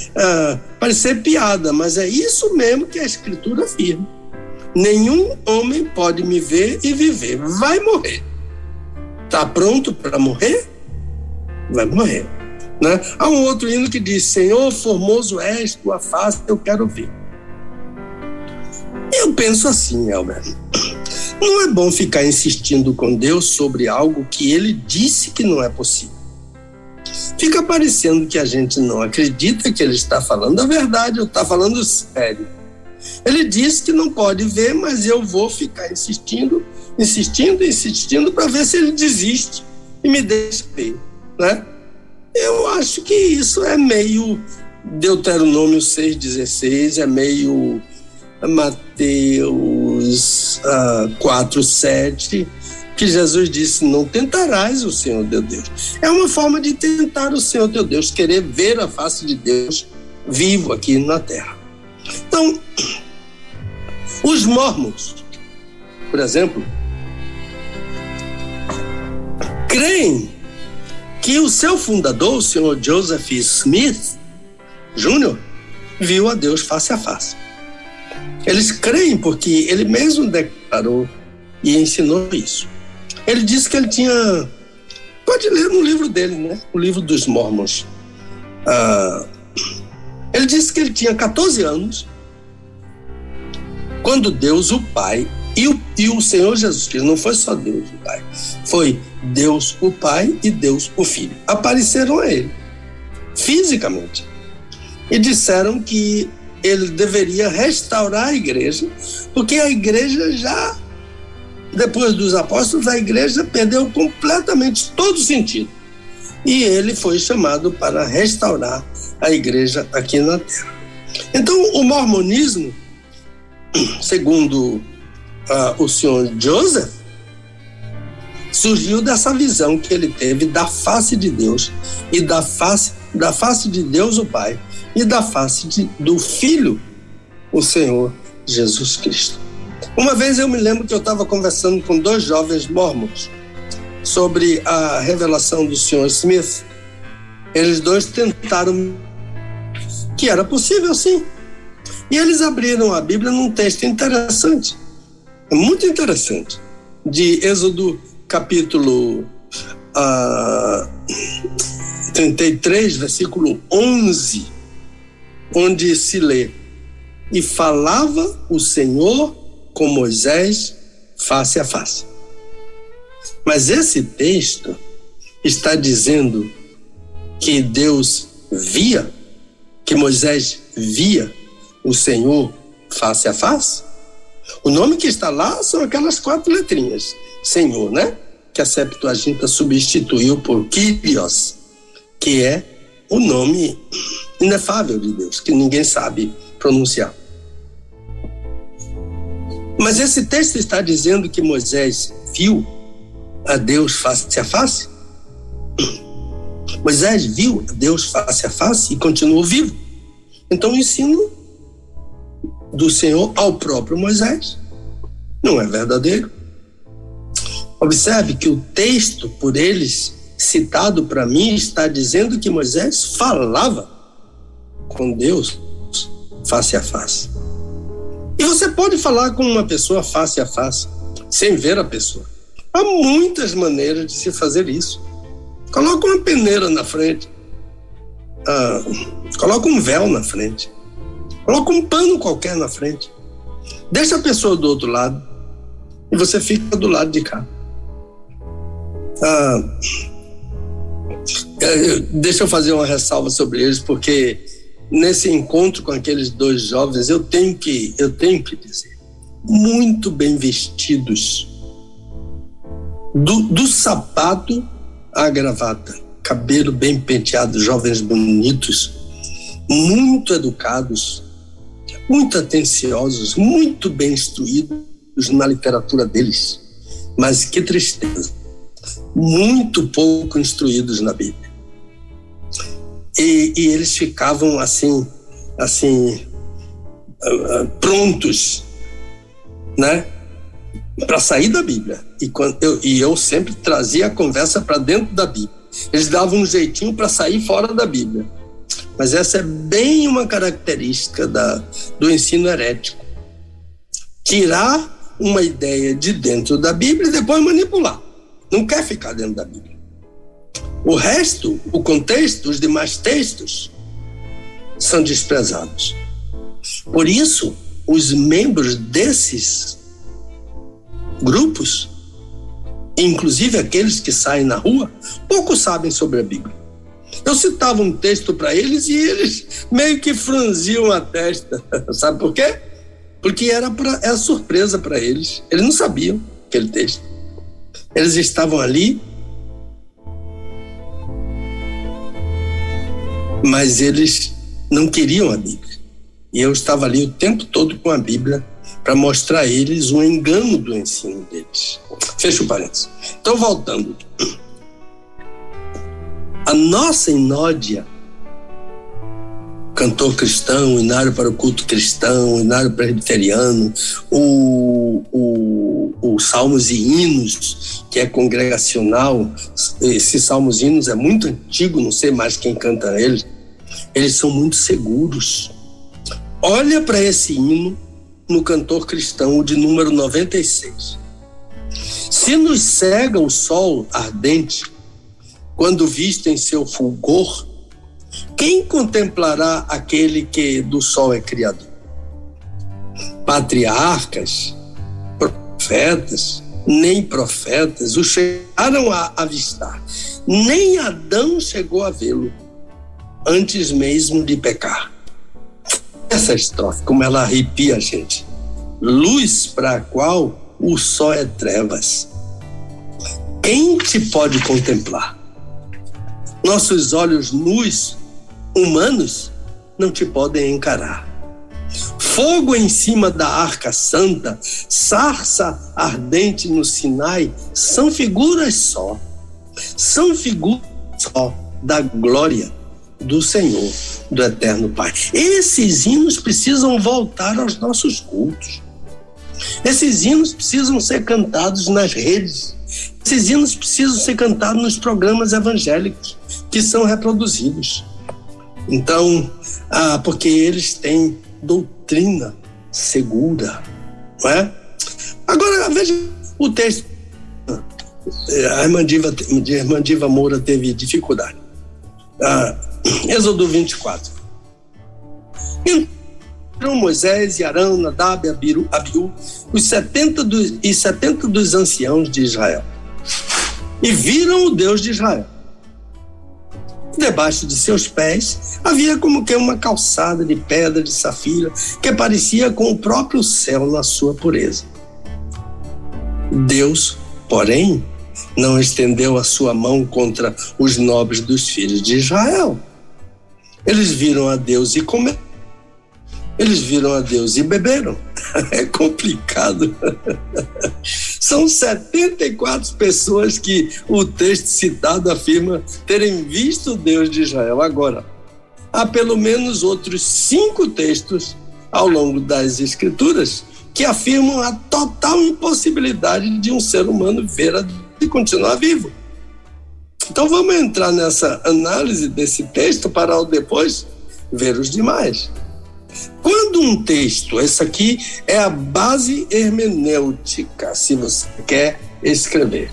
parecer piada, mas é isso mesmo que a Escritura afirma. Nenhum homem pode me ver e viver. Vai morrer. Está pronto para morrer? Vai morrer. Né? Há um outro hino que diz: Senhor, formoso és tua face, eu quero ver. Eu penso assim, Elber, não é bom ficar insistindo com Deus sobre algo que ele disse que não é possível. Fica parecendo que a gente não acredita que ele está falando a verdade ou está falando sério. Ele disse que não pode ver, mas eu vou ficar insistindo para ver se ele desiste e me deixa ver, né? Eu acho que isso é meio Deuteronômio 6,16, é meio Mateus 4,7, que Jesus disse: não tentarás o Senhor teu Deus. É uma forma de tentar o Senhor teu Deus, querer ver a face de Deus vivo aqui na terra. Então, os mórmons, por exemplo, creem que o seu fundador, o senhor Joseph Smith Jr., viu a Deus face a face. Eles creem porque ele mesmo declarou e ensinou isso. Ele disse que ele tinha... Pode ler no livro dele, né? O livro dos Mórmons. Ele disse que ele tinha 14 anos quando Deus, o Pai, e o Senhor Jesus Cristo, não foi só Deus o Pai, foi Deus o Pai e Deus o Filho, apareceram a ele, fisicamente, e disseram que ele deveria restaurar a igreja, porque a igreja já, depois dos apóstolos, a igreja perdeu completamente todo o sentido. E ele foi chamado para restaurar a igreja aqui na terra. Então, o mormonismo, segundo o senhor Joseph, surgiu dessa visão que ele teve da face de Deus e da face de Deus o Pai e da face do Filho, o Senhor Jesus Cristo. Uma vez eu me lembro que eu estava conversando com 2 jovens mormons sobre a revelação do senhor Smith. Eles 2 tentaram que era possível, sim. E eles abriram a Bíblia num texto interessante, muito interessante, de Êxodo capítulo 33, versículo 11, onde se lê: e falava o Senhor com Moisés face a face. Mas esse texto está dizendo que Deus via, que Moisés via o Senhor face a face? O nome que está lá são aquelas 4 letrinhas, Senhor, né? Que a Septuaginta substituiu por Kyrios, que é o nome inefável de Deus, que ninguém sabe pronunciar. Mas esse texto está dizendo que Moisés viu a Deus face a face? Moisés viu a Deus face a face e continuou vivo. Então o ensino do Senhor ao próprio Moisés não é verdadeiro. Observe que o texto por eles citado para mim está dizendo que Moisés falava com Deus face a face. E você pode falar com uma pessoa face a face sem ver a pessoa. Há muitas maneiras de se fazer isso. Coloca uma peneira na frente, coloca um véu na frente, coloca um pano qualquer na frente, deixa a pessoa do outro lado e você fica do lado de cá. Deixa eu fazer uma ressalva sobre eles, porque nesse encontro com aqueles 2 jovens, eu tenho que dizer, muito bem vestidos, do sapato à gravata, cabelo bem penteado, jovens bonitos, muito educados, muito atenciosos, muito bem instruídos na literatura deles. Mas que tristeza, muito pouco instruídos na Bíblia. E eles ficavam assim, prontos, né, para sair da Bíblia. E eu sempre trazia a conversa para dentro da Bíblia. Eles davam um jeitinho para sair fora da Bíblia. Mas essa é bem uma característica do ensino herético. Tirar uma ideia de dentro da Bíblia e depois manipular. Não quer ficar dentro da Bíblia. O resto, o contexto, os demais textos são desprezados. Por isso, os membros desses grupos, inclusive aqueles que saem na rua, pouco sabem sobre a Bíblia. Eu citava um texto para eles e eles meio que franziam a testa. Sabe por quê? Porque era surpresa para eles. Eles não sabiam aquele texto. Eles estavam ali, mas eles não queriam a Bíblia. E eu estava ali o tempo todo com a Bíblia para mostrar a eles o engano do ensino deles. Fecha o parênteses. Então, voltando. A nossa Inódia, cantor cristão, inário para o culto cristão, inário presbiteriano, o Salmos e Hinos, que é congregacional, esses Salmos e Hinos é muito antigo, não sei mais quem canta eles são muito seguros. Olha para esse hino no cantor cristão, o de número 96. Se nos cega o sol ardente, quando visto em seu fulgor, quem contemplará aquele que do sol é criador? Patriarcas, profetas, nem profetas o chegaram a avistar, nem Adão chegou a vê-lo, antes mesmo de pecar. Essa estrofe, como ela arrepia a gente. Luz para a qual o sol é trevas. Quem te pode contemplar? Nossos olhos nus, humanos, não te podem encarar. Fogo em cima da arca santa, sarça ardente no Sinai, são figuras só da glória do Senhor, do Eterno Pai. Esses hinos precisam voltar aos nossos cultos. Esses hinos precisam ser cantados nas redes. Esses hinos precisam ser cantados nos programas evangélicos que são reproduzidos. Então, porque eles têm doutrina segura, não é? Agora, veja o texto. A irmã Diva Moura teve dificuldade. Êxodo 24. Então Moisés e Arão, Nadab e Abiú, os 70 dos anciãos de Israel, e viram o Deus de Israel. Debaixo de seus pés havia como que uma calçada de pedra de safira que parecia com o próprio céu na sua pureza. Deus, porém, não estendeu a sua mão contra os nobres dos filhos de Israel. Eles viram a Deus e comeram. Eles viram a Deus e beberam. É complicado. São 74 pessoas que o texto citado afirma terem visto o Deus de Israel. Agora, há pelo menos outros 5 textos ao longo das Escrituras que afirmam a total impossibilidade de um ser humano ver a Deus e continuar vivo. Então vamos entrar nessa análise desse texto para depois ver os demais. Quando um texto, essa aqui é a base hermenêutica, se você quer escrever.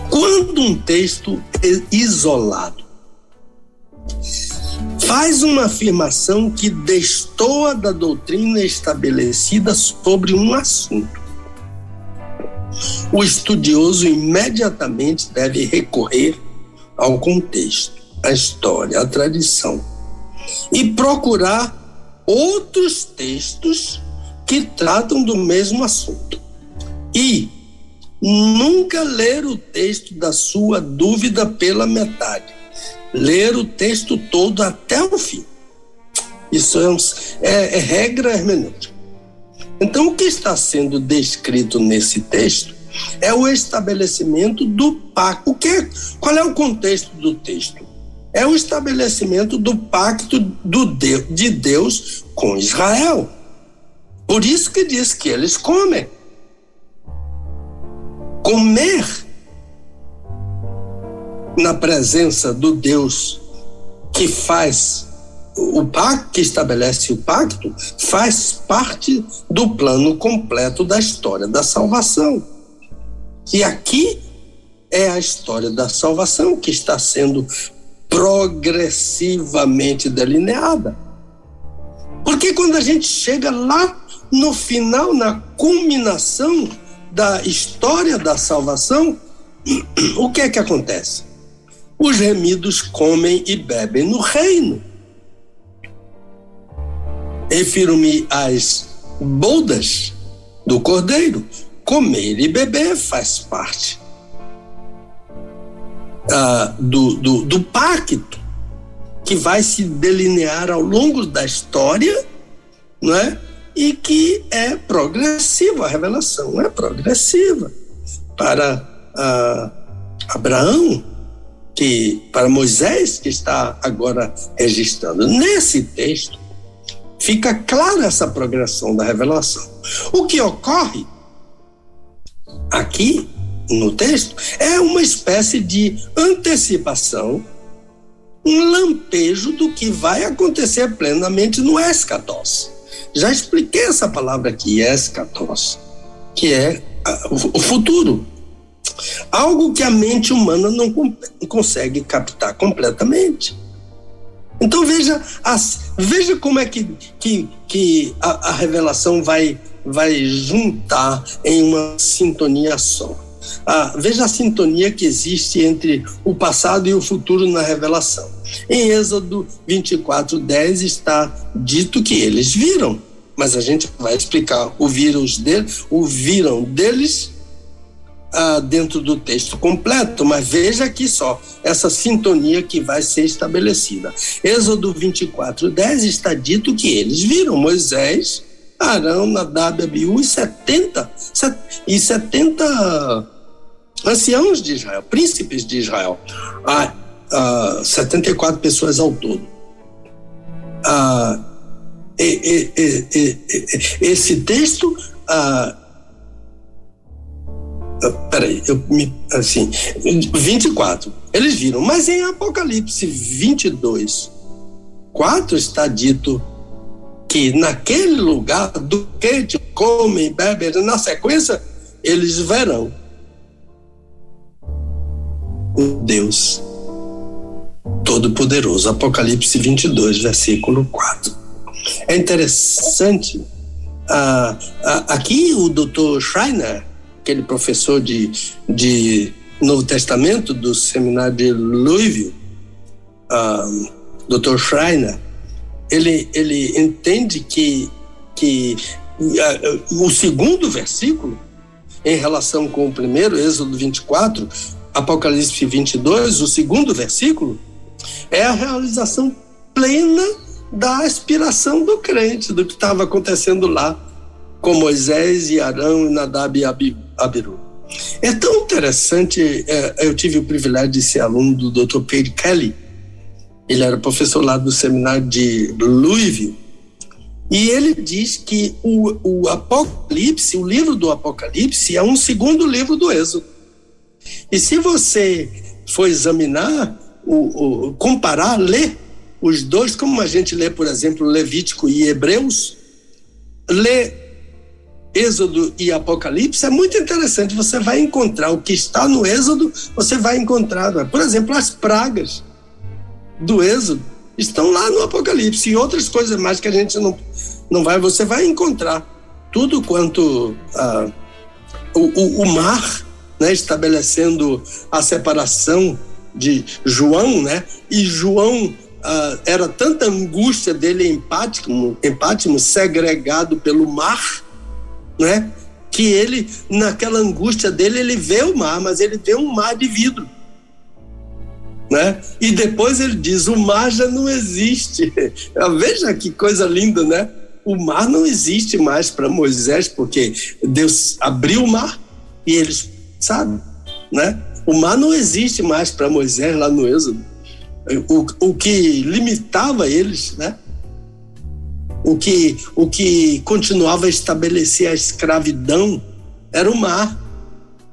Quando um texto é isolado, faz uma afirmação que destoa da doutrina estabelecida sobre um assunto, o estudioso imediatamente deve recorrer ao contexto, à história, à tradição, e procurar outros textos que tratam do mesmo assunto. E nunca ler o texto da sua dúvida pela metade. Ler o texto todo até o fim. Isso é regra hermenêutica. Então, o que está sendo descrito nesse texto é o estabelecimento do pacto. Qual é o contexto do texto? É o estabelecimento do pacto de Deus com Israel. Por isso que diz que eles comem. Comer na presença do Deus que faz o pacto, que estabelece o pacto, faz parte do plano completo da história da salvação. E aqui é a história da salvação que está sendo progressivamente delineada. Porque quando a gente chega lá no final, na culminação da história da salvação, o que é que acontece? Os remidos comem e bebem no reino. Refiro-me às bodas do Cordeiro. Comer e beber faz parte do pacto que vai se delinear ao longo da história, não é? E que é progressiva, a revelação é progressiva. Para Abraão, para Moisés, que está agora registrando. Nesse texto, fica clara essa progressão da revelação. O que ocorre aqui no texto é uma espécie de antecipação, um lampejo do que vai acontecer plenamente no eschatos. Já expliquei essa palavra aqui, eschatos, que é o futuro. Algo que a mente humana não consegue captar completamente. Então veja como é que a revelação vai juntar em uma sintonia só. Veja a sintonia que existe entre o passado e o futuro na revelação. Em Êxodo 24:10 está dito que eles viram, mas a gente vai explicar o viram deles dentro do texto completo, mas veja aqui só essa sintonia que vai ser estabelecida. Êxodo 24:10 está dito que eles viram Moisés, Arão, Nadab, Abiú e 70 anciãos de Israel, príncipes de Israel, 74 pessoas ao todo. Esse texto, peraí, 24, eles viram, mas em Apocalipse 22:4 está dito que naquele lugar do que comem e bebem, na sequência, eles verão o Deus Todo-Poderoso. Apocalipse 22, versículo 4. É interessante, aqui o Dr. Schreiner, aquele professor de Novo Testamento do seminário de Louisville, Dr. Schreiner, ele entende que o segundo versículo, em relação com o primeiro, Êxodo 24, Apocalipse 22, o segundo versículo, é a realização plena da aspiração do crente, do que estava acontecendo lá com Moisés e Arão e Nadab e Abiú. É tão interessante, eu tive o privilégio de ser aluno do Dr. Perry Kelly. Ele era professor lá do seminário de Louisville, e ele diz que o Apocalipse, o livro do Apocalipse, é um segundo livro do Êxodo. E se você for examinar, comparar, ler os dois, como a gente lê, por exemplo, Levítico e Hebreus, ler Êxodo e Apocalipse, é muito interessante. Você vai encontrar o que está no Êxodo, você vai encontrar, por exemplo, as pragas do Êxodo estão lá no Apocalipse, e outras coisas mais que a gente não vai, você vai encontrar tudo quanto o mar, né, estabelecendo a separação de João, né? E João era tanta angústia dele em Pátimo, segregado pelo mar, né? Que ele, naquela angústia dele, ele vê o mar, mas ele vê um mar de vidro, né? E depois ele diz, o mar já não existe. Veja que coisa linda, né? O mar não existe mais para Moisés, porque Deus abriu o mar e eles sabem, né? O mar não existe mais para Moisés lá no Êxodo. O que limitava eles, né? O que continuava a estabelecer a escravidão era o mar.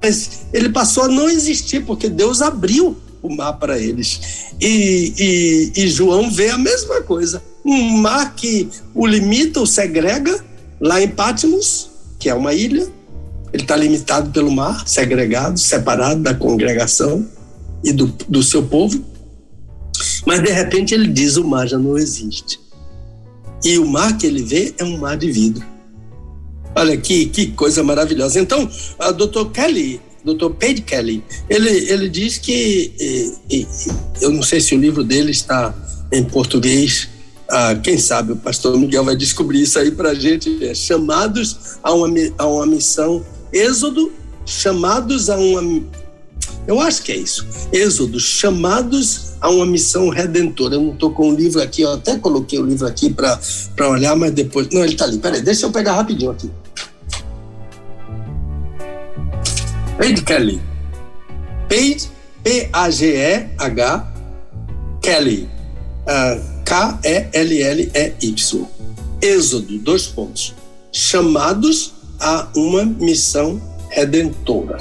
Mas ele passou a não existir, porque Deus abriu o mar para eles. E João vê a mesma coisa. Um mar que o limita, o segrega, lá em Patmos, que é uma ilha. Ele está limitado pelo mar, segregado, separado da congregação e do seu povo. Mas, de repente, ele diz, o mar já não existe. E o mar que ele vê é um mar de vidro. Olha que coisa maravilhosa. Então, a Dr. Page Kelly, ele diz que, eu não sei se o livro dele está em português, quem sabe o pastor Miguel vai descobrir isso aí para a gente, chamados a uma missão, Êxodo, chamados a uma... Eu acho que é isso. Êxodo, chamados a uma missão redentora. Eu não estou com o livro aqui, eu até coloquei o livro aqui para olhar, mas depois... Não, ele está ali. Peraí, deixa eu pegar rapidinho aqui. Page Kelly. Page, P-A-G-E-H, Kelly. K-E-L-L-E-Y. Êxodo, 2 pontos. Chamados a uma missão redentora.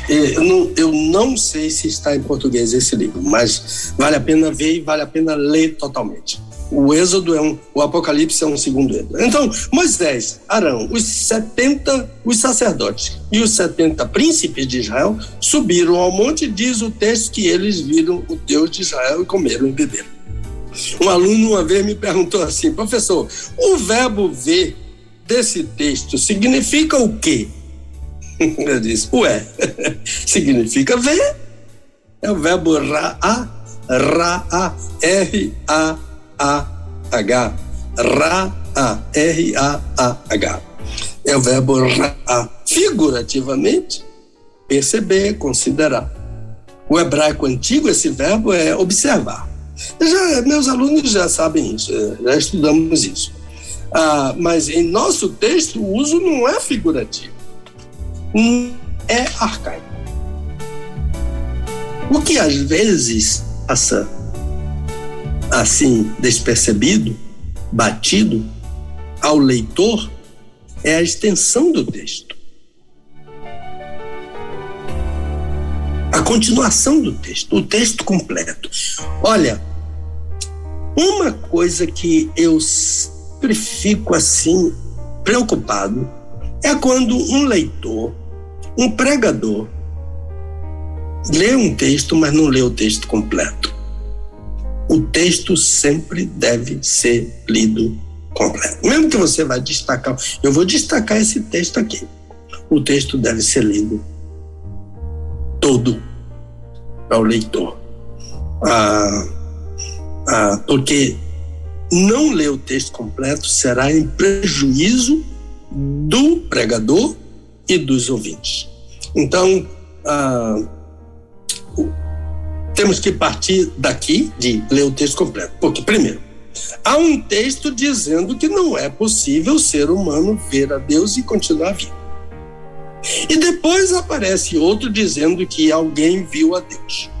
Eu não sei se está em português esse livro, mas vale a pena ver e vale a pena ler totalmente. O Êxodo o Apocalipse é um segundo Êxodo. Então, Moisés, Arão, os sacerdotes e os 70 príncipes de Israel subiram ao monte, diz o texto que eles viram o Deus de Israel e comeram e beberam. Um aluno uma vez me perguntou assim, professor, o verbo ver desse texto significa o quê? Eu disse, significa ver. É o verbo ra'ah, R-A-A-H, ra'ah, R-A-A-H. É o verbo ra'ah. Figurativamente, perceber, considerar. O hebraico antigo, esse verbo é observar. Meus alunos já sabem isso, já estudamos isso. Mas em nosso texto, o uso não é figurativo. É arcaico. O que às vezes passa assim despercebido, batido ao leitor é a extensão do texto, a continuação do texto, o texto completo. Olha, uma coisa que eu sempre fico assim preocupado é quando um leitor, um pregador, lê um texto, mas não lê o texto completo. O texto sempre deve ser lido completo. Mesmo que você vai destacar, eu vou destacar esse texto aqui. O texto deve ser lido todo ao leitor. Porque não ler o texto completo será em prejuízo do pregador e dos ouvintes. Então, temos que partir daqui de ler o texto completo. Porque, primeiro, há um texto dizendo que não é possível o ser humano ver a Deus e continuar vivo. E depois aparece outro dizendo que alguém viu a Deus.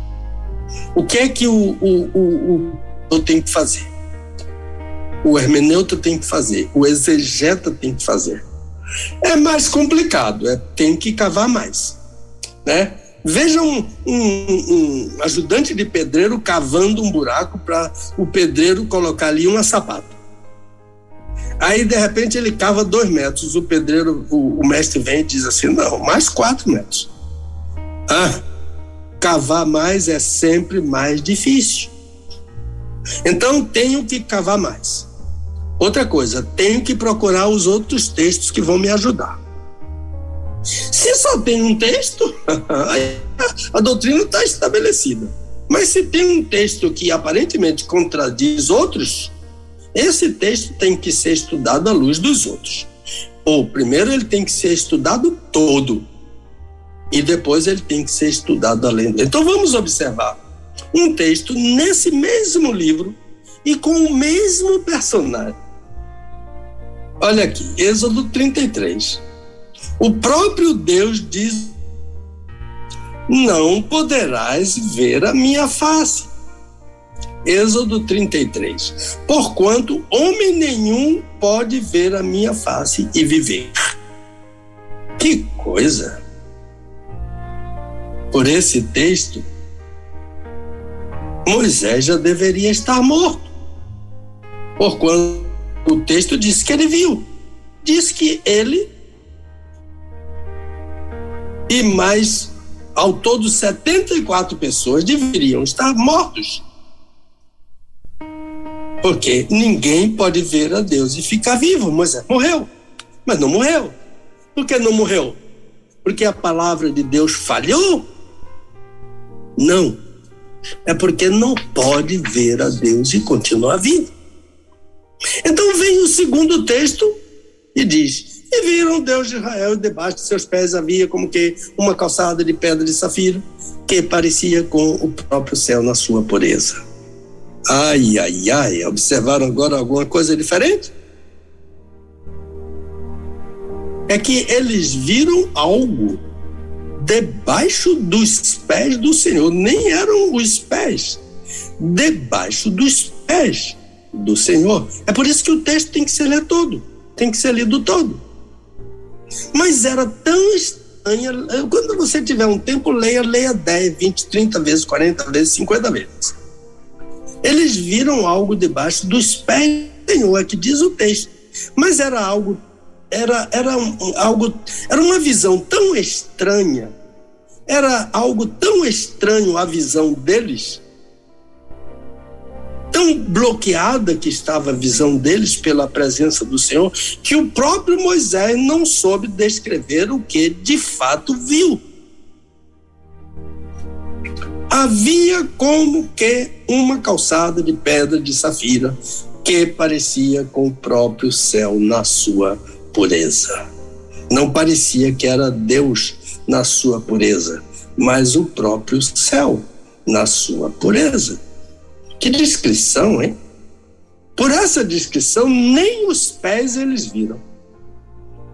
O que é que eu tenho que fazer? O hermeneuta tem que fazer, o exegeta tem que fazer. É mais complicado, tem que cavar mais, né? Veja um ajudante de pedreiro cavando um buraco para o pedreiro colocar ali uma sapata. Aí, de repente, ele cava 2 metros. O pedreiro, o mestre vem e diz assim, não, mais 4 metros. Cavar mais é sempre mais difícil. Então, tenho que cavar mais. Outra coisa, tenho que procurar os outros textos que vão me ajudar. Se só tem um texto, a doutrina está estabelecida. Mas se tem um texto que aparentemente contradiz outros, esse texto tem que ser estudado à luz dos outros. Ou primeiro ele tem que ser estudado todo, e depois ele tem que ser estudado além. Então vamos observar um texto nesse mesmo livro e com o mesmo personagem. Olha aqui, Êxodo 33. O próprio Deus diz: não poderás ver a minha face. Êxodo 33. Porquanto homem nenhum pode ver a minha face e viver. Que coisa! Por esse texto, Moisés já deveria estar morto. Porquanto o texto diz que ele viu. Diz que ele e mais, ao todo, 74 pessoas deveriam estar mortos. Porque ninguém pode ver a Deus e ficar vivo. Moisés morreu, mas não morreu. Por que não morreu? Porque a palavra de Deus falhou? Não. É porque não pode ver a Deus e continuar vivo. Então vem o segundo texto e diz: e viram o Deus de Israel, e debaixo de seus pés havia como que uma calçada de pedra de safiro, que parecia com o próprio céu na sua pureza. Ai, ai, ai, observaram agora alguma coisa diferente? É que eles viram algo debaixo dos pés do Senhor. Nem eram os pés, debaixo dos pés do Senhor. É por isso que o texto tem que ser lido todo, tem que ser lido todo. Mas era tão estranha. Quando você tiver um tempo, leia 10, 20, 30 vezes, 40 vezes, 50 vezes. Eles viram algo debaixo dos pés do Senhor, é que diz o texto. Mas era algo, era uma visão tão estranha, era algo tão estranho a visão deles, tão bloqueada que estava a visão deles pela presença do Senhor, que o próprio Moisés não soube descrever o que de fato viu. Havia como que uma calçada de pedra de safira que parecia com o próprio céu na sua pureza. Não parecia que era Deus na sua pureza, mas o próprio céu na sua pureza. Que descrição, hein? Por essa descrição, nem os pés eles viram.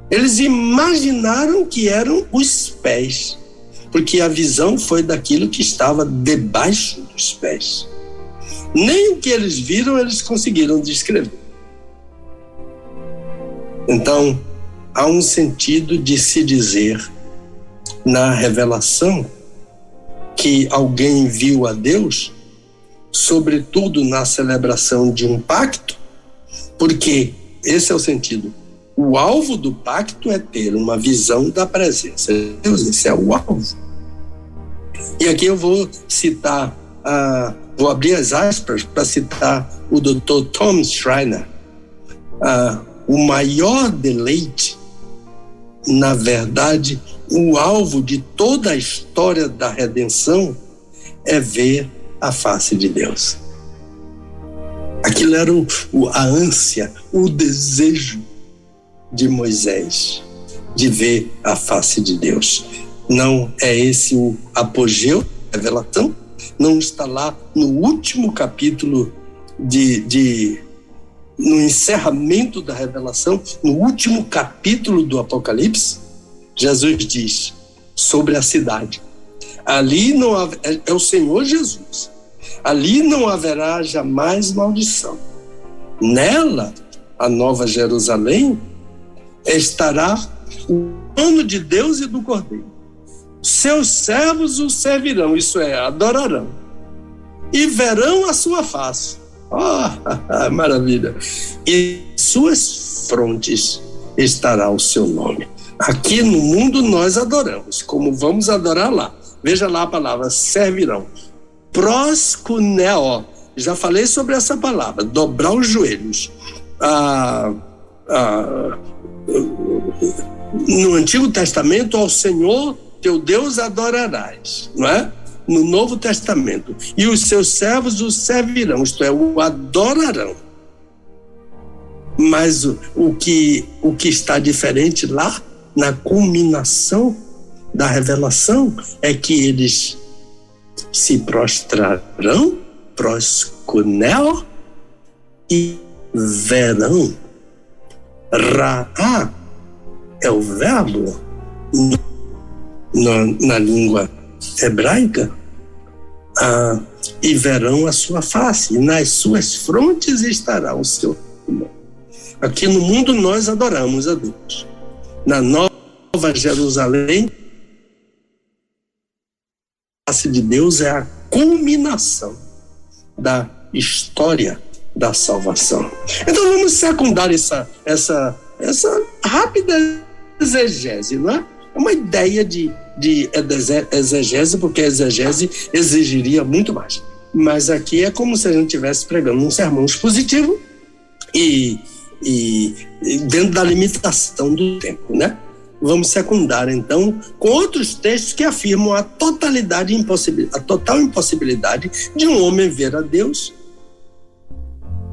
Eles imaginaram que eram os pés, porque a visão foi daquilo que estava debaixo dos pés. Nem o que eles viram eles conseguiram descrever. Então, há um sentido de se dizer na revelação que alguém viu a Deus, sobretudo na celebração de um pacto, porque esse é o sentido. O alvo do pacto é ter uma visão da presença de Deus, esse é o alvo. E aqui eu vou citar, vou abrir as aspas para citar o Dr. Tom Schreiner. O maior deleite, na verdade, o alvo de toda a história da redenção é ver a face de Deus. Aquilo era a ânsia, o desejo de Moisés, de ver a face de Deus. Não é esse o apogeu da revelação? Não está lá no último capítulo no encerramento da revelação, no último capítulo do Apocalipse? Jesus diz sobre a cidade: ali não é o Senhor Jesus, ali não haverá jamais maldição. Nela, a Nova Jerusalém, estará o trono de Deus e do Cordeiro. Seus servos o servirão, isso é, adorarão, e verão a sua face. Oh, maravilha! E suas frontes estará o seu nome. Aqui no mundo nós adoramos, como vamos adorar lá. Veja lá a palavra, servirão. Proskuneo, já falei sobre essa palavra, dobrar os joelhos. No Antigo Testamento, ao Senhor teu Deus adorarás, não é? no Novo Testamento. E os seus servos o servirão, isto é, o adorarão. Mas o que está diferente lá, na culminação da revelação, é que eles se prostrarão, proskunel, e verão. Ra'á é o verbo na língua hebraica, e verão a sua face, e nas suas frontes estará o seu nome. Aqui no mundo nós adoramos a Deus. Na Nova Jerusalém, a face de Deus é a culminação da história da salvação. Então vamos secundar essa rápida exegese, não é? Uma ideia de exegese, porque a exegese exigiria muito mais. Mas aqui é como se a gente estivesse pregando um sermão expositivo e dentro da limitação do tempo, né? Vamos secundar, então, com outros textos que afirmam a total impossibilidade de um homem ver a Deus,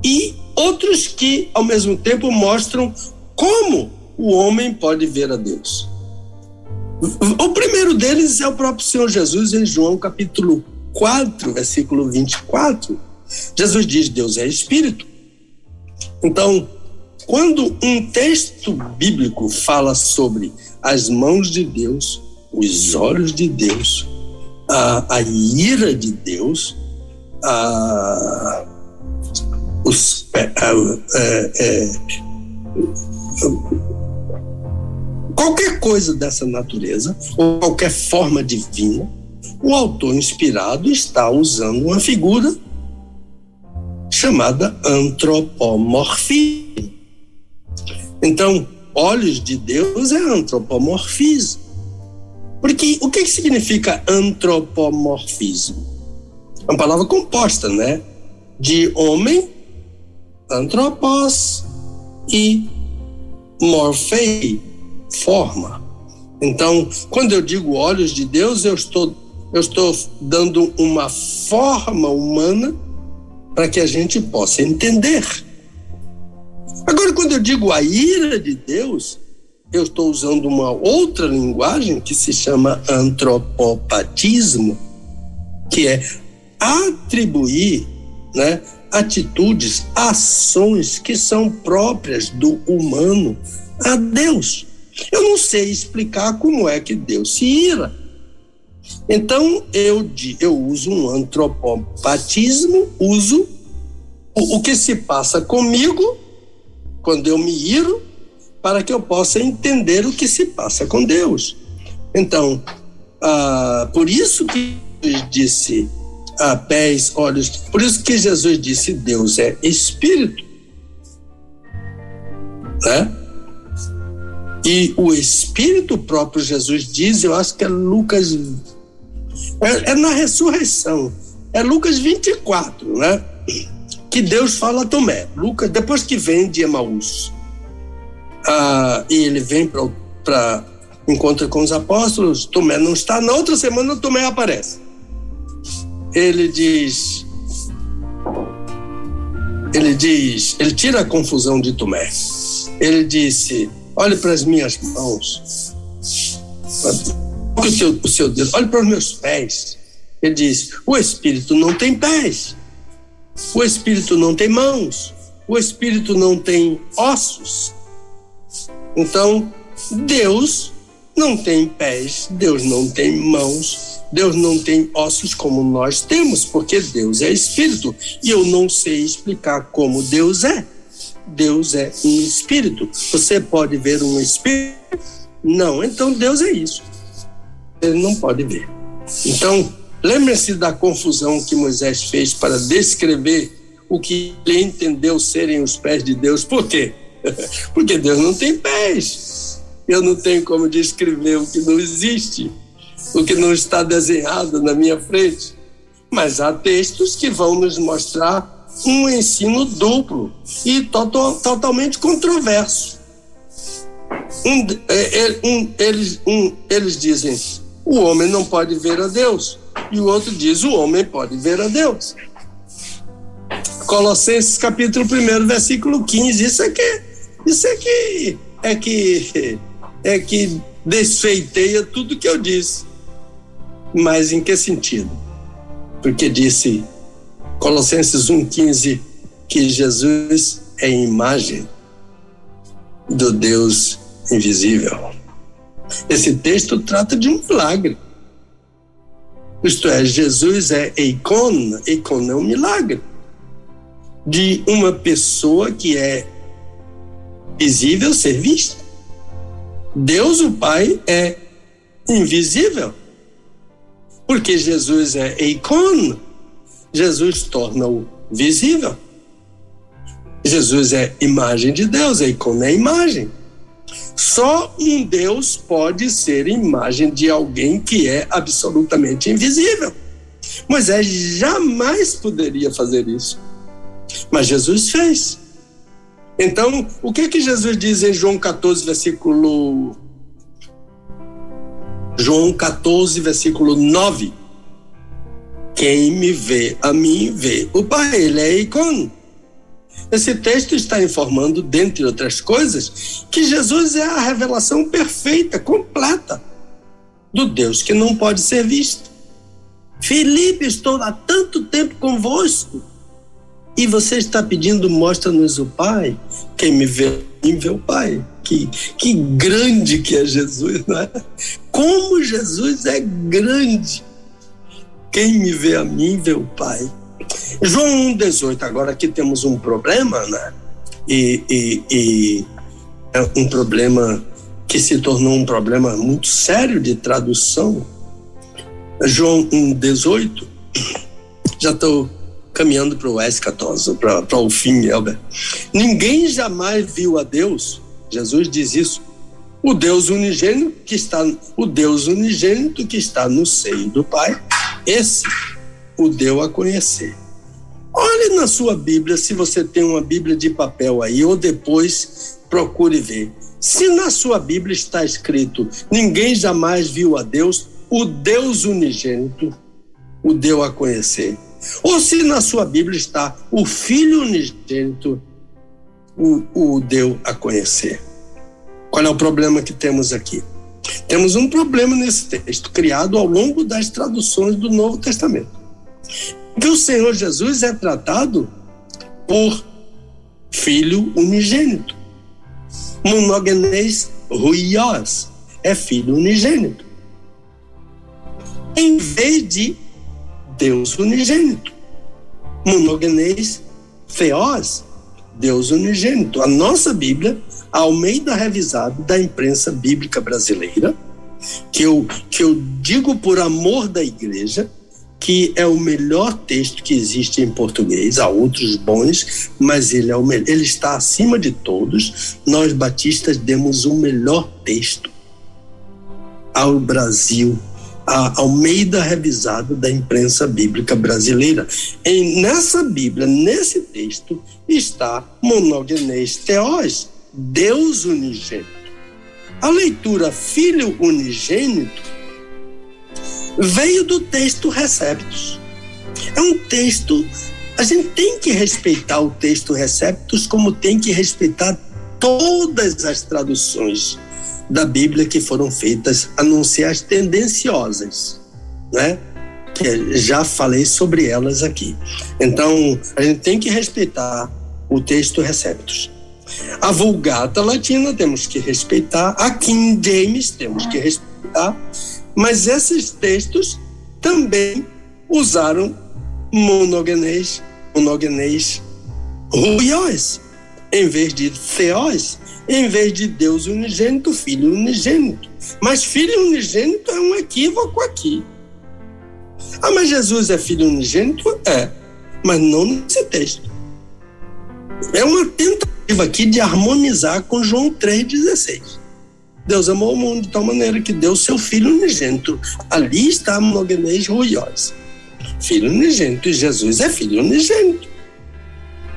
e outros que, ao mesmo tempo, mostram como o homem pode ver a Deus. O primeiro deles é o próprio Senhor Jesus, em João capítulo 4, versículo 24. Jesus diz: Deus é Espírito. Então, quando um texto bíblico fala sobre as mãos de Deus, os olhos de Deus, a ira de Deus, qualquer coisa dessa natureza, ou qualquer forma divina, o autor inspirado está usando uma figura chamada antropomorfismo. Então, olhos de Deus é antropomorfismo. Porque o que significa antropomorfismo? É uma palavra composta, né? De homem, antropos, e morfei, forma. Então, quando eu digo olhos de Deus, eu estou dando uma forma humana para que a gente possa entender. Agora, quando eu digo a ira de Deus, eu estou usando uma outra linguagem que se chama antropopatismo, que é atribuir, né, atitudes, ações que são próprias do humano a Deus. Eu não sei explicar como é que Deus se ira. Então, eu uso um antropopatismo, uso o que se passa comigo quando eu me iro, para que eu possa entender o que se passa com Deus. Então, por isso que Jesus disse pés, olhos, por isso que Jesus disse Deus é Espírito, né? E o Espírito próprio Jesus diz, eu acho que é Lucas, é na ressurreição, é Lucas 24, né? Que Deus fala a Tomé. Lucas, depois que vem de Emaús, e ele vem para encontro com os apóstolos, Tomé não está, na outra semana Tomé aparece. Ele tira a confusão de Tomé. Ele disse: olhe para as minhas mãos, o seu dedo, olhe para os meus pés. Ele diz: o Espírito não tem pés, o Espírito não tem mãos, o Espírito não tem ossos. Então, Deus não tem pés, Deus não tem mãos, Deus não tem ossos como nós temos, porque Deus é Espírito. E eu não sei explicar como Deus é. Deus é um Espírito. Você pode ver um Espírito? Não, então Deus é isso. Ele não pode ver. Então, lembre-se da confusão que Moisés fez para descrever o que ele entendeu serem os pés de Deus. Por quê? Porque Deus não tem pés. Eu não tenho como descrever o que não existe, o que não está desenhado na minha frente. Mas há textos que vão nos mostrar um ensino duplo e totalmente controverso. Eles dizem: o homem não pode ver a Deus. e o outro diz: o homem pode ver a Deus. Colossenses capítulo 1, versículo 15. Isso é que desfeiteia tudo que eu disse. Mas em que sentido? Porque disse Colossenses 1,15 que Jesus é a imagem do Deus invisível. Esse texto trata de um milagre. Isto é, Jesus é eikon é um milagre de uma pessoa que é visível ser vista. Deus, o Pai, é invisível. Porque Jesus é eikon, Jesus torna-o visível. Jesus é imagem de Deus, eikon é imagem. Só um Deus pode ser imagem de alguém que é absolutamente invisível. Moisés jamais poderia fazer isso. Mas Jesus fez. Então, o que Jesus diz em João 14, versículo 9? Quem me vê a mim, vê o Pai. Ele é eikon. Esse texto está informando, dentre outras coisas, que Jesus é a revelação perfeita, completa, do Deus que não pode ser visto. Filipe, estou há tanto tempo convosco e você está pedindo: mostra-nos o Pai. Quem me vê o Pai. Que grande que é Jesus, não é? Como Jesus é grande. Quem me vê a mim, vê o Pai. João 1,18, agora aqui temos um problema, né? E é um problema que se tornou um problema muito sério de tradução. João 1,18, já estou caminhando para o S14, para o fim, Elber. Ninguém jamais viu a Deus, Jesus diz isso, o Deus unigênito que está no seio do Pai, esse o deu a conhecer. Olhe na sua Bíblia, se você tem uma Bíblia de papel aí, ou depois procure ver. Se na sua Bíblia está escrito: ninguém jamais viu a Deus, o Deus unigênito o deu a conhecer. Ou se na sua Bíblia está: o Filho unigênito o deu a conhecer. Qual é o problema que temos aqui? Temos um problema nesse texto, criado ao longo das traduções do Novo Testamento. Que o Senhor Jesus é tratado por Filho unigênito. Monogenes huios, é Filho unigênito. Em vez de Deus unigênito. Monogenes theos, Deus unigênito. A nossa Bíblia, a Almeida Revisado da Imprensa Bíblica Brasileira, que eu digo por amor da igreja, que é o melhor texto que existe em português. Há outros bons, mas ele é o melhor. Ele está acima de todos. Nós batistas demos o melhor texto ao Brasil, a Almeida Revisado da Imprensa Bíblica Brasileira. Nessa Bíblia, nesse texto, está monogenes theos, Deus unigênito. A leitura Filho unigênito veio do texto Receptus. É um texto, a gente tem que respeitar o texto Receptus como tem que respeitar todas as traduções da Bíblia que foram feitas, a não ser as tendenciosas, né? Que já falei sobre elas aqui. Então, a gente tem que respeitar o texto Receptus. A Vulgata Latina temos que respeitar, a King James temos que respeitar, mas esses textos também usaram monogenes huios, em vez de theos, em vez de Deus unigênito, Filho unigênito. Mas Filho unigênito é um equívoco aqui. Ah, mas Jesus é Filho unigênito? É, mas não nesse texto. É uma tentativa aqui de harmonizar com João 3,16. Deus amou o mundo de tal maneira que deu seu Filho unigênito. Ali está monogenes huios, Filho unigênito, e Jesus é Filho unigênito.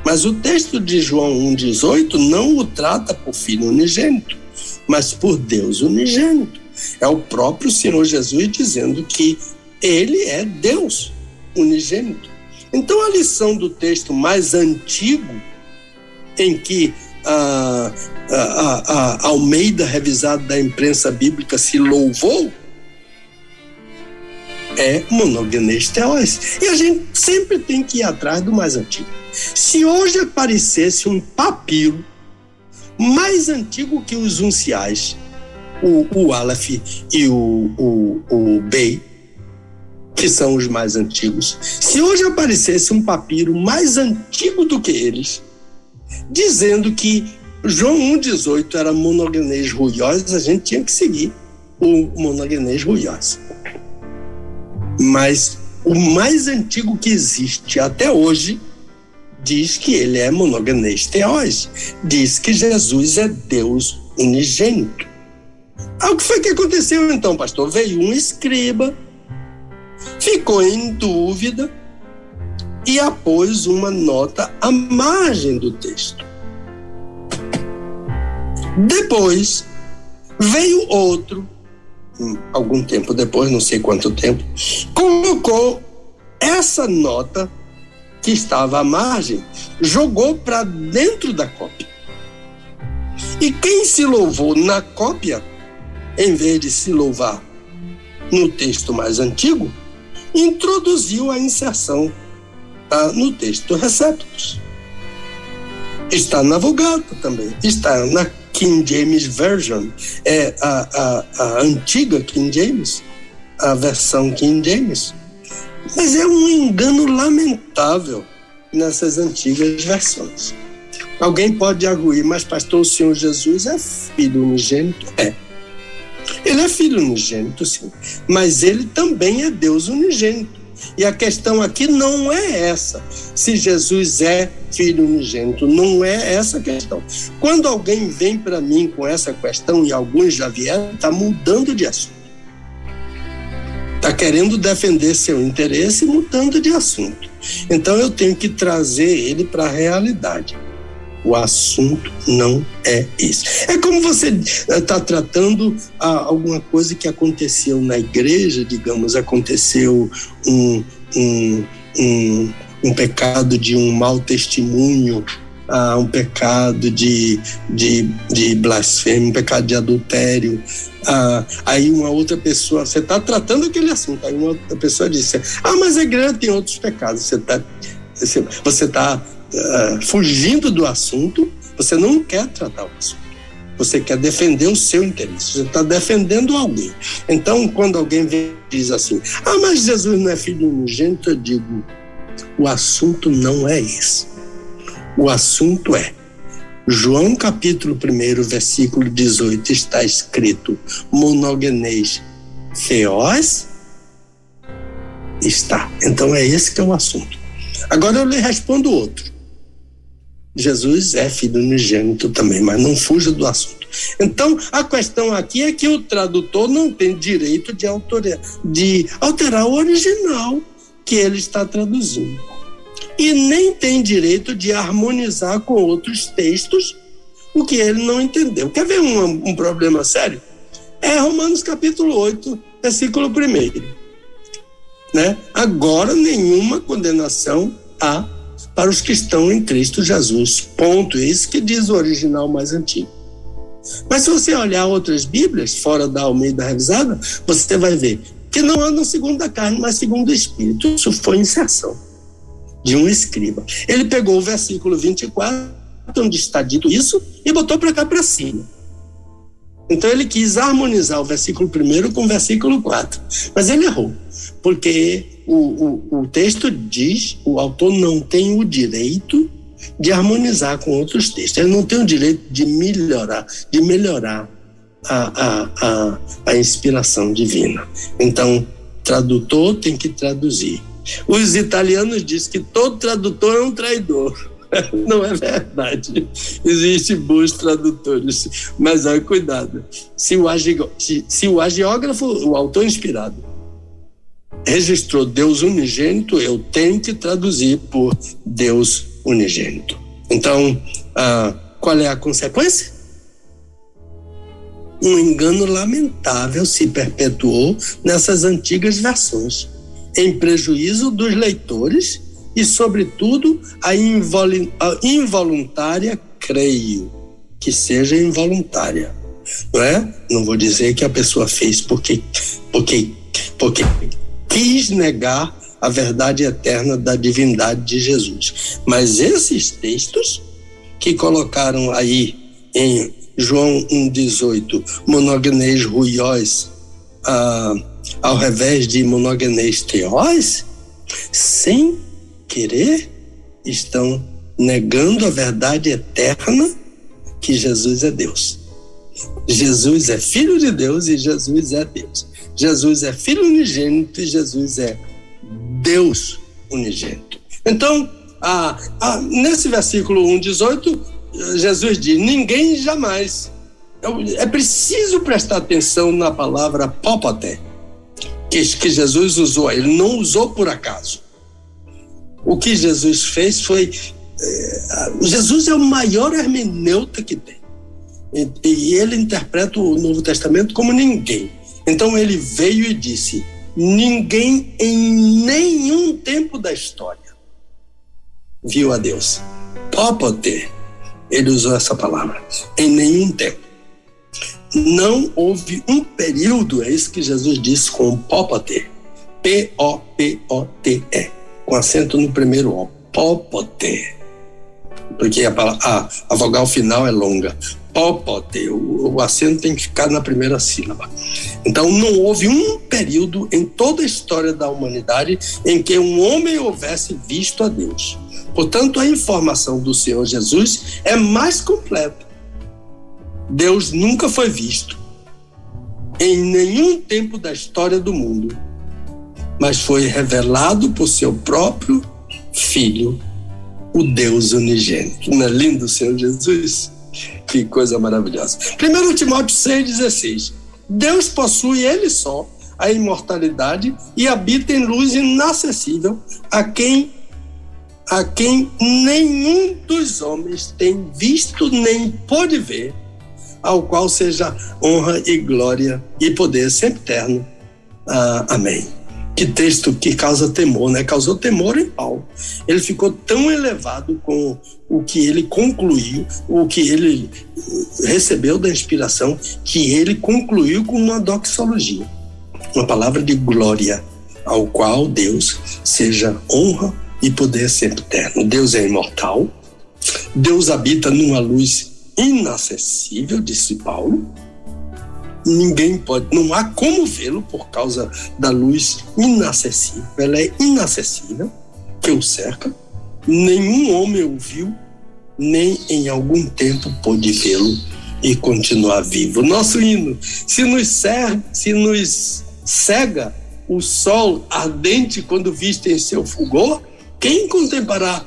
Mas o texto de João 1,18 não o trata por Filho unigênito, mas por Deus unigênito. É o próprio Senhor Jesus dizendo que Ele é Deus unigênito. Então, a lição do texto mais antigo, em que a Almeida, revisado da imprensa bíblica, se louvou, é monogenes theos. E a gente sempre tem que ir atrás do mais antigo. Se hoje aparecesse um papiro mais antigo que os unciais, o Aleph e o Bey, que são os mais antigos, se hoje aparecesse um papiro mais antigo do que eles, dizendo que João 1,18 era monogenes ruios, a gente tinha que seguir o monogenes ruios. Mas o mais antigo que existe até hoje diz que ele é monogenes theos, diz que Jesus é Deus unigênito. O que foi que aconteceu então, pastor? Veio um escriba, ficou em dúvida e apôs uma nota à margem do texto. Depois veio outro, algum tempo depois, não sei quanto tempo, colocou essa nota que estava à margem, jogou para dentro da cópia. E quem se louvou na cópia, em vez de se louvar no texto mais antigo, introduziu a inserção no texto Receptus. Está na Vulgata também, está na King James Version, é a antiga King James, a versão King James. Mas é um engano lamentável nessas antigas versões. Alguém pode arguir, mas pastor, o Senhor Jesus é filho unigênito? É. Ele é filho unigênito, sim, mas ele também é Deus unigênito. E a questão aqui não é essa, se Jesus é filho unigênito, não é essa a questão. Quando alguém vem para mim com essa questão, e alguns já vieram, está mudando de assunto. Está querendo defender seu interesse e mudando de assunto. Então eu tenho que trazer ele para a realidade. O assunto não é isso. É como você está tratando alguma coisa que aconteceu na igreja, digamos, aconteceu um pecado de um mau testemunho, um pecado de blasfêmia, um pecado de adultério. Aí uma outra pessoa, você está tratando aquele assunto, aí uma outra pessoa disse, mas a igreja tem outros pecados. Você está fugindo do assunto, você não quer tratar o assunto, você quer defender o seu interesse, você está defendendo alguém. Então, quando alguém vem e diz assim, mas Jesus não é filho unigênito, eu digo, o assunto não é esse. O assunto é, João capítulo 1, versículo 18, está escrito, monogenes theos? Está. Então é esse que é o assunto. Agora eu lhe respondo outro. Jesus é filho unigênito também, mas não fuja do assunto. Então, a questão aqui é que o tradutor não tem direito de alterar o original que ele está traduzindo. E nem tem direito de harmonizar com outros textos o que ele não entendeu. Quer ver um problema sério? É Romanos capítulo 8, versículo 1. Né? Agora nenhuma condenação há para os que estão em Cristo Jesus. Ponto. Isso que diz o original mais antigo. Mas se você olhar outras Bíblias, fora da Almeida revisada, você vai ver que não andam segundo a carne, mas segundo o Espírito. Isso foi inserção de um escriba. Ele pegou o versículo 24, onde está dito isso, e botou para cá para cima. Então ele quis harmonizar o versículo 1 com o versículo 4. Mas ele errou, porque o texto diz, o autor não tem o direito de harmonizar com outros textos. Ele não tem o direito de melhorar a inspiração divina. Então, tradutor tem que traduzir. Os italianos dizem que todo tradutor é um traidor. Não é verdade. Existem bons tradutores. Mas cuidado. Se o agiógrafo, o autor inspirado, registrou Deus unigênito, eu tenho que traduzir por Deus unigênito. Então, qual é a consequência? Um engano lamentável se perpetuou nessas antigas versões, em prejuízo dos leitores e, sobretudo, a involuntária, creio que seja involuntária, não é? Não vou dizer que a pessoa fez porque quis negar a verdade eterna da divindade de Jesus. Mas esses textos que colocaram aí em João 1,18, monogenes ruiós, ao revés de monogenes teós, sem querer, estão negando a verdade eterna que Jesus é Deus. Jesus é Filho de Deus e Jesus é Deus. Jesus é Filho unigênito e Jesus é Deus unigênito. Então, nesse versículo 1,18, Jesus diz: ninguém jamais. É preciso prestar atenção na palavra popote, que Jesus usou. Ele não usou por acaso. O que Jesus fez foi... Jesus é o maior hermeneuta que tem. E ele interpreta o Novo Testamento como ninguém. Então ele veio e disse: ninguém em nenhum tempo da história viu a Deus. Popote, ele usou essa palavra. Em nenhum tempo. Não houve um período, é isso que Jesus disse com popote. P-O-P-O-T-E. Com acento no primeiro O. Popote. Porque a vogal final é longa. Popote. O acento tem que ficar na primeira sílaba. Então, não houve um período em toda a história da humanidade em que um homem houvesse visto a Deus. Portanto, a informação do Senhor Jesus é mais completa. Deus nunca foi visto em nenhum tempo da história do mundo, mas foi revelado por seu próprio Filho, o Deus unigênito. Não é lindo o Senhor Jesus? Que coisa maravilhosa. 1 Timóteo 6,16. Deus possui Ele só a imortalidade e habita em luz inacessível a quem nenhum dos homens tem visto nem pôde ver, ao qual seja honra e glória e poder sempre eterno. Amém. Que texto que causa temor, né? Causou temor em Paulo. Ele ficou tão elevado com o que ele concluiu, o que ele recebeu da inspiração, que ele concluiu com uma doxologia, uma palavra de glória, ao qual Deus seja honra e poder sempre eterno. Deus é imortal, Deus habita numa luz inacessível, disse Paulo. Ninguém pode, não há como vê-lo por causa da luz inacessível. Ela é inacessível, que o cerca. Nenhum homem o viu, nem em algum tempo pôde vê-lo e continuar vivo. Nosso hino: se nos cega o sol ardente quando visto em seu fulgor, quem contemplará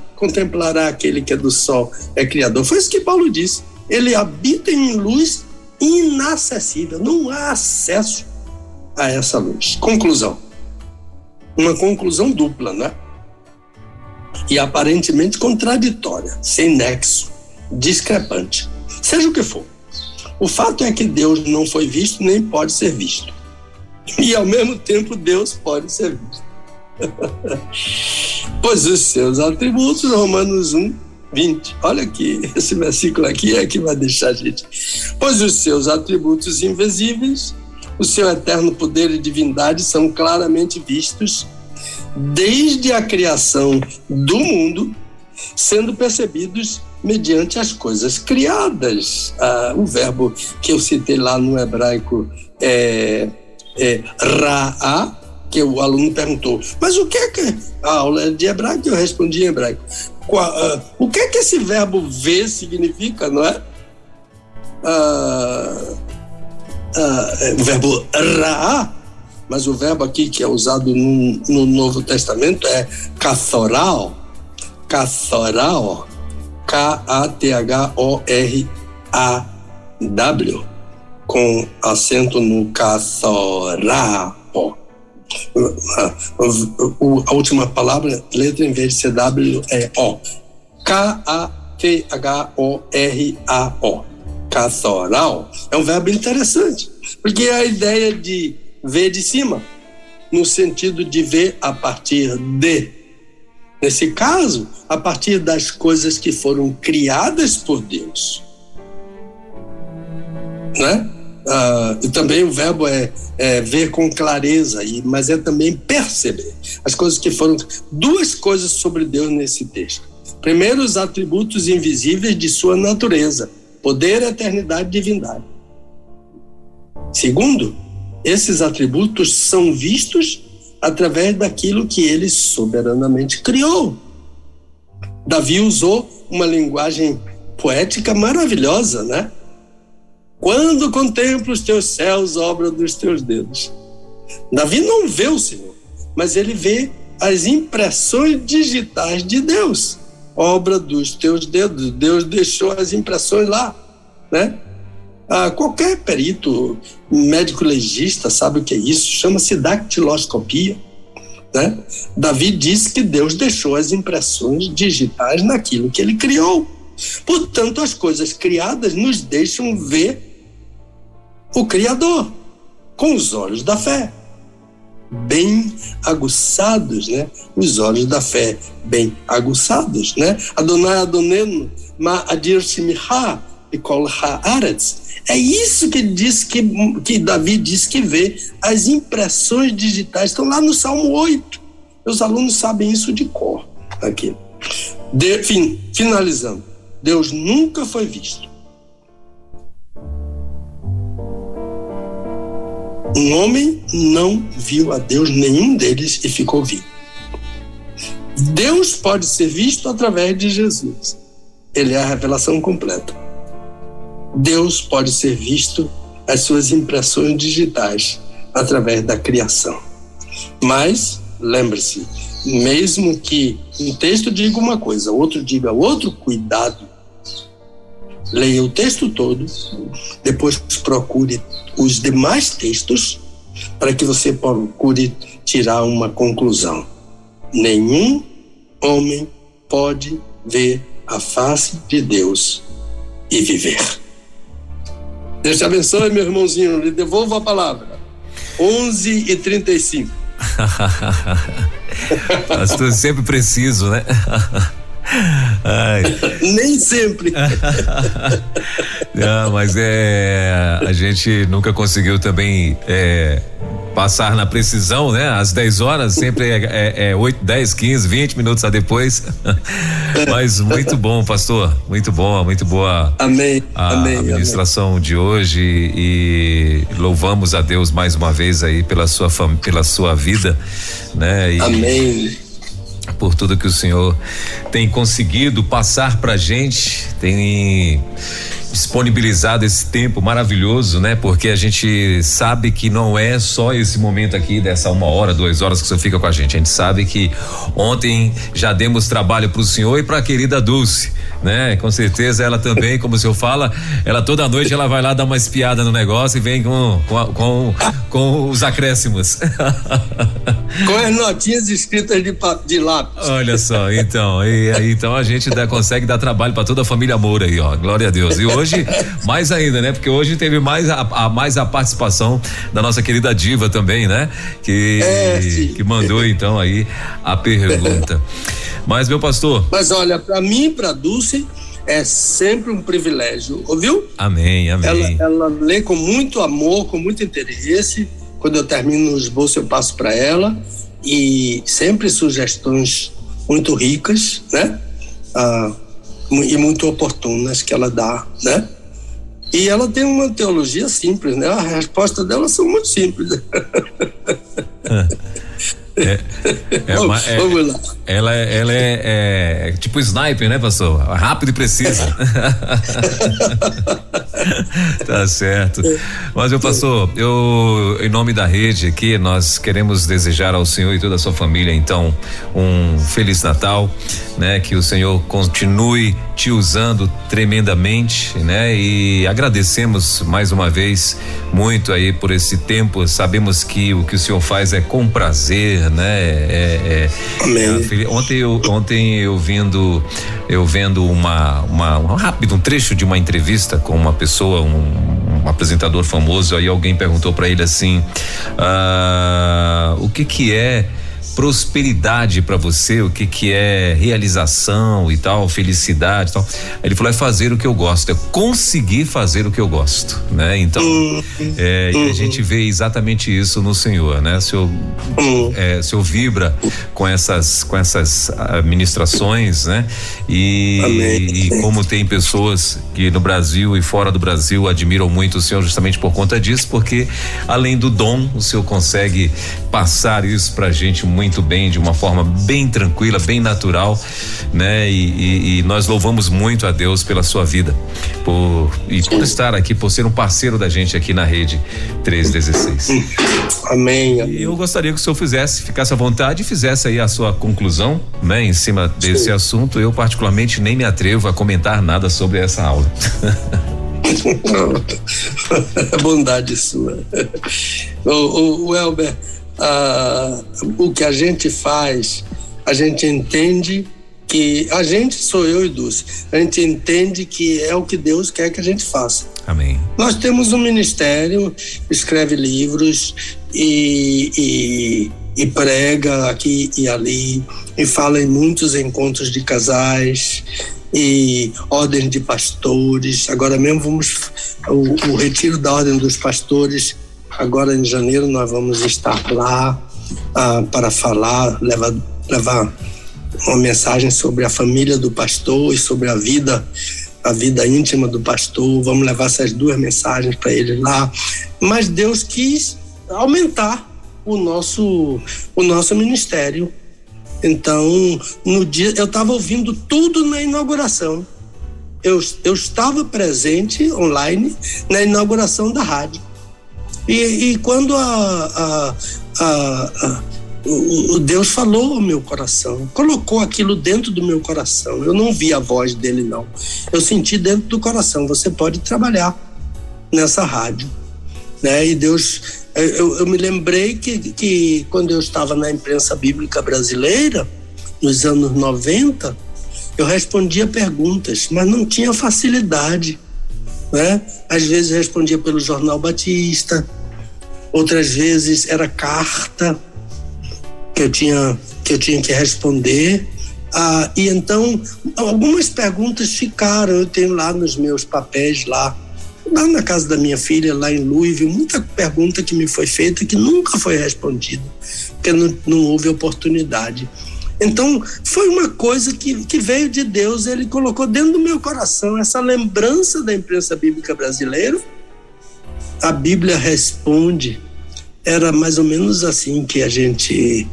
aquele que é do sol, é criador? Foi isso que Paulo disse. Ele habita em luz inacessível, não há acesso a essa luz. Conclusão. Uma conclusão dupla, né? E aparentemente contraditória, sem nexo, discrepante. Seja o que for. O fato é que Deus não foi visto nem pode ser visto. E ao mesmo tempo Deus pode ser visto. Pois os seus atributos, Romanos 1:20. Olha aqui, esse versículo aqui é que vai deixar a gente. Pois os seus atributos invisíveis, o seu eterno poder e divindade são claramente vistos desde a criação do mundo, sendo percebidos mediante as coisas criadas. O verbo que eu citei lá no hebraico é ra'a, que o aluno perguntou, mas o que é que... A aula é de hebraico, eu respondi em hebraico. O que é que esse verbo ver significa, não é? O verbo ra'a, mas o verbo aqui que é usado no Novo Testamento é kathoraw, K-A-T-H-O-R-A-W, com acento no kathoraw. A última palavra, letra em vez de ser W é O. K-A-T-H-O-R-A-O. kathoral, é um verbo interessante, porque é a ideia de ver de cima, no sentido de ver a partir de. Nesse caso, a partir das coisas que foram criadas por Deus. Né? E também o verbo é ver com clareza, mas é também perceber as coisas que foram. Duas coisas sobre Deus nesse texto. Primeiro, os atributos invisíveis de sua natureza: poder, eternidade e divindade. Segundo, esses atributos são vistos através daquilo que ele soberanamente criou. Davi usou uma linguagem poética maravilhosa, né? Quando contemplo os teus céus, obra dos teus dedos. Davi não vê o Senhor, mas ele vê as impressões digitais de Deus, obra dos teus dedos. Deus deixou as impressões lá, né? Qualquer perito, médico legista sabe o que é isso, chama-se dactiloscopia, né? Davi disse que Deus deixou as impressões digitais naquilo que ele criou. Portanto, as coisas criadas nos deixam ver o Criador com os olhos da fé, bem aguçados, né? Os olhos da fé bem aguçados, né? Adonai Adonenu ma adir shimicha bikol haaretz. É isso que diz que Davi diz que vê. As impressões digitais estão lá no Salmo 8. Meus alunos sabem isso de cor aqui. Finalizando, Deus nunca foi visto. Um homem não viu a Deus, nenhum deles, e ficou vivo. Deus pode ser visto através de Jesus. Ele é a revelação completa. Deus pode ser visto, as suas impressões digitais, através da criação. Mas, lembre-se, mesmo que um texto diga uma coisa, outro diga outro, cuidado. Leia o texto todo, depois procure os demais textos para que você procure tirar uma conclusão. Nenhum homem pode ver a face de Deus e viver. Deus te abençoe, meu irmãozinho. Lhe devolvo a palavra. 11h35. Pastor, sempre preciso, né? Ai. Nem sempre. Não, mas a gente nunca conseguiu também passar na precisão, né? Às 10 horas, sempre é 8, 10, 15, 20 minutos a depois. Mas muito bom, pastor. Muito bom, muito boa. Amém. A ministração amém. De hoje, e louvamos a Deus mais uma vez aí pela sua vida, né? Amém. Por tudo que o Senhor tem conseguido passar pra gente, tem disponibilizado esse tempo maravilhoso, né? Porque a gente sabe que não é só esse momento aqui dessa 1 hora, 2 horas que o Senhor fica com a gente sabe que ontem já demos trabalho pro Senhor e pra querida Dulce, né? Com certeza ela também, como o Senhor fala, ela toda noite ela vai lá dar uma espiada no negócio e vem com os acréscimos. Com as notinhas escritas de lápis. Olha só, então, então a gente consegue dar trabalho para toda a família Moura aí, ó, glória a Deus. E hoje, mais ainda, né? Porque hoje teve mais a participação da nossa querida Diva também, né? Que mandou então aí a pergunta. Mas, meu pastor. Mas olha, para mim e para Dulce é sempre um privilégio, ouviu? Amém, amém. Ela lê com muito amor, com muito interesse. Quando eu termino o esboço, eu passo para ela, e sempre sugestões muito ricas, né? E muito oportunas que ela dá, né? E ela tem uma teologia simples, né? A resposta dela são muito simples. Vamos lá. Ela é tipo sniper, né, pastor? Rápido e preciso. Tá certo. Mas, meu pastor, em nome da rede aqui, nós queremos desejar ao senhor e toda a sua família, então, um Feliz Natal, né? Que o Senhor continue te usando tremendamente, né? E agradecemos mais uma vez muito aí por esse tempo. Sabemos que o que o senhor faz é com prazer, poder, né? Amém. Ontem eu vendo um trecho de uma entrevista com uma pessoa, um apresentador famoso, aí alguém perguntou para ele assim, o que é prosperidade para você, o que é realização e tal, felicidade e tal. Ele falou, é fazer o que eu gosto, é conseguir fazer o que eu gosto, né? Então, e a gente vê exatamente isso no Senhor, né? O Senhor vibra com essas ministrações, né? E como tem pessoas que no Brasil e fora do Brasil admiram muito o Senhor justamente por conta disso, porque além do dom, o Senhor consegue passar isso pra gente muito bem, de uma forma bem tranquila, bem natural, né? E nós louvamos muito a Deus pela sua vida, por estar aqui, por ser um parceiro da gente aqui na Rede 316. Amém. E eu gostaria que o senhor ficasse à vontade e fizesse aí a sua conclusão, né? Em cima desse assunto. Eu particularmente nem me atrevo a comentar nada sobre essa aula. Bondade sua. O Elber, o que a gente faz, a gente entende que a gente, sou eu e Dulce, a gente entende que é o que Deus quer que a gente faça. Amém. Nós temos um ministério, escreve livros e prega aqui e ali, e fala em muitos encontros de casais e ordem de pastores. Agora mesmo o retiro da ordem dos pastores, agora em janeiro nós vamos estar lá para falar, levar uma mensagem sobre a família do pastor e sobre a vida íntima do pastor. Vamos levar essas duas mensagens para ele lá. Mas Deus quis aumentar o nosso ministério. Então, no dia, eu estava ouvindo tudo na inauguração. Eu estava presente online na inauguração da rádio. E quando o Deus falou ao meu coração, colocou aquilo dentro do meu coração. Eu não vi a voz dele, não. Eu senti dentro do coração, você pode trabalhar nessa rádio, né? E Deus, eu me lembrei que quando eu estava na imprensa bíblica brasileira, nos anos 90, eu respondia perguntas, mas não tinha facilidade, né? Às vezes eu respondia pelo Jornal Batista, outras vezes era carta que eu tinha que responder. E então algumas perguntas ficaram, eu tenho lá nos meus papéis lá na casa da minha filha, lá em Louisville, muita pergunta que me foi feita que nunca foi respondida, porque não houve oportunidade. Então foi uma coisa que veio de Deus, ele colocou dentro do meu coração essa lembrança da imprensa bíblica brasileira. A Bíblia responde, era mais ou menos assim que a gente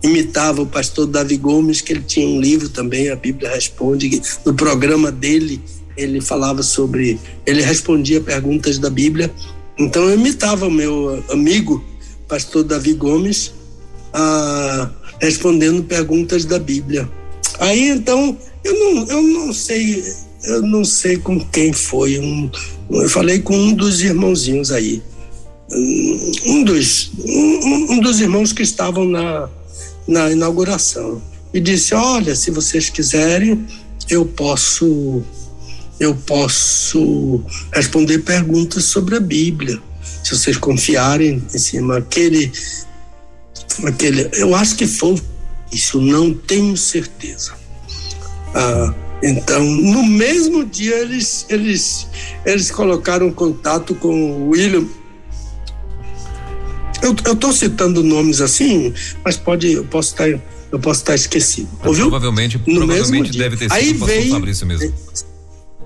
imitava o pastor Davi Gomes, que ele tinha um livro também, a Bíblia Responde. No programa dele, ele falava ele respondia perguntas da Bíblia. Então eu imitava o meu amigo, pastor Davi Gomes, respondendo perguntas da Bíblia. Aí então, eu não sei com quem foi, eu falei com um dos irmãozinhos aí, um dos irmãos que estavam na inauguração, e disse: olha, se vocês quiserem, eu posso responder perguntas sobre a Bíblia, se vocês confiarem em cima. Aquele, eu acho que foi isso, não tenho certeza. Então, no mesmo dia, eles colocaram contato com o William. Eu estou citando nomes assim, mas eu posso estar esquecido. Ouviu? Provavelmente deve ter sido aí o pastor Fabrício mesmo.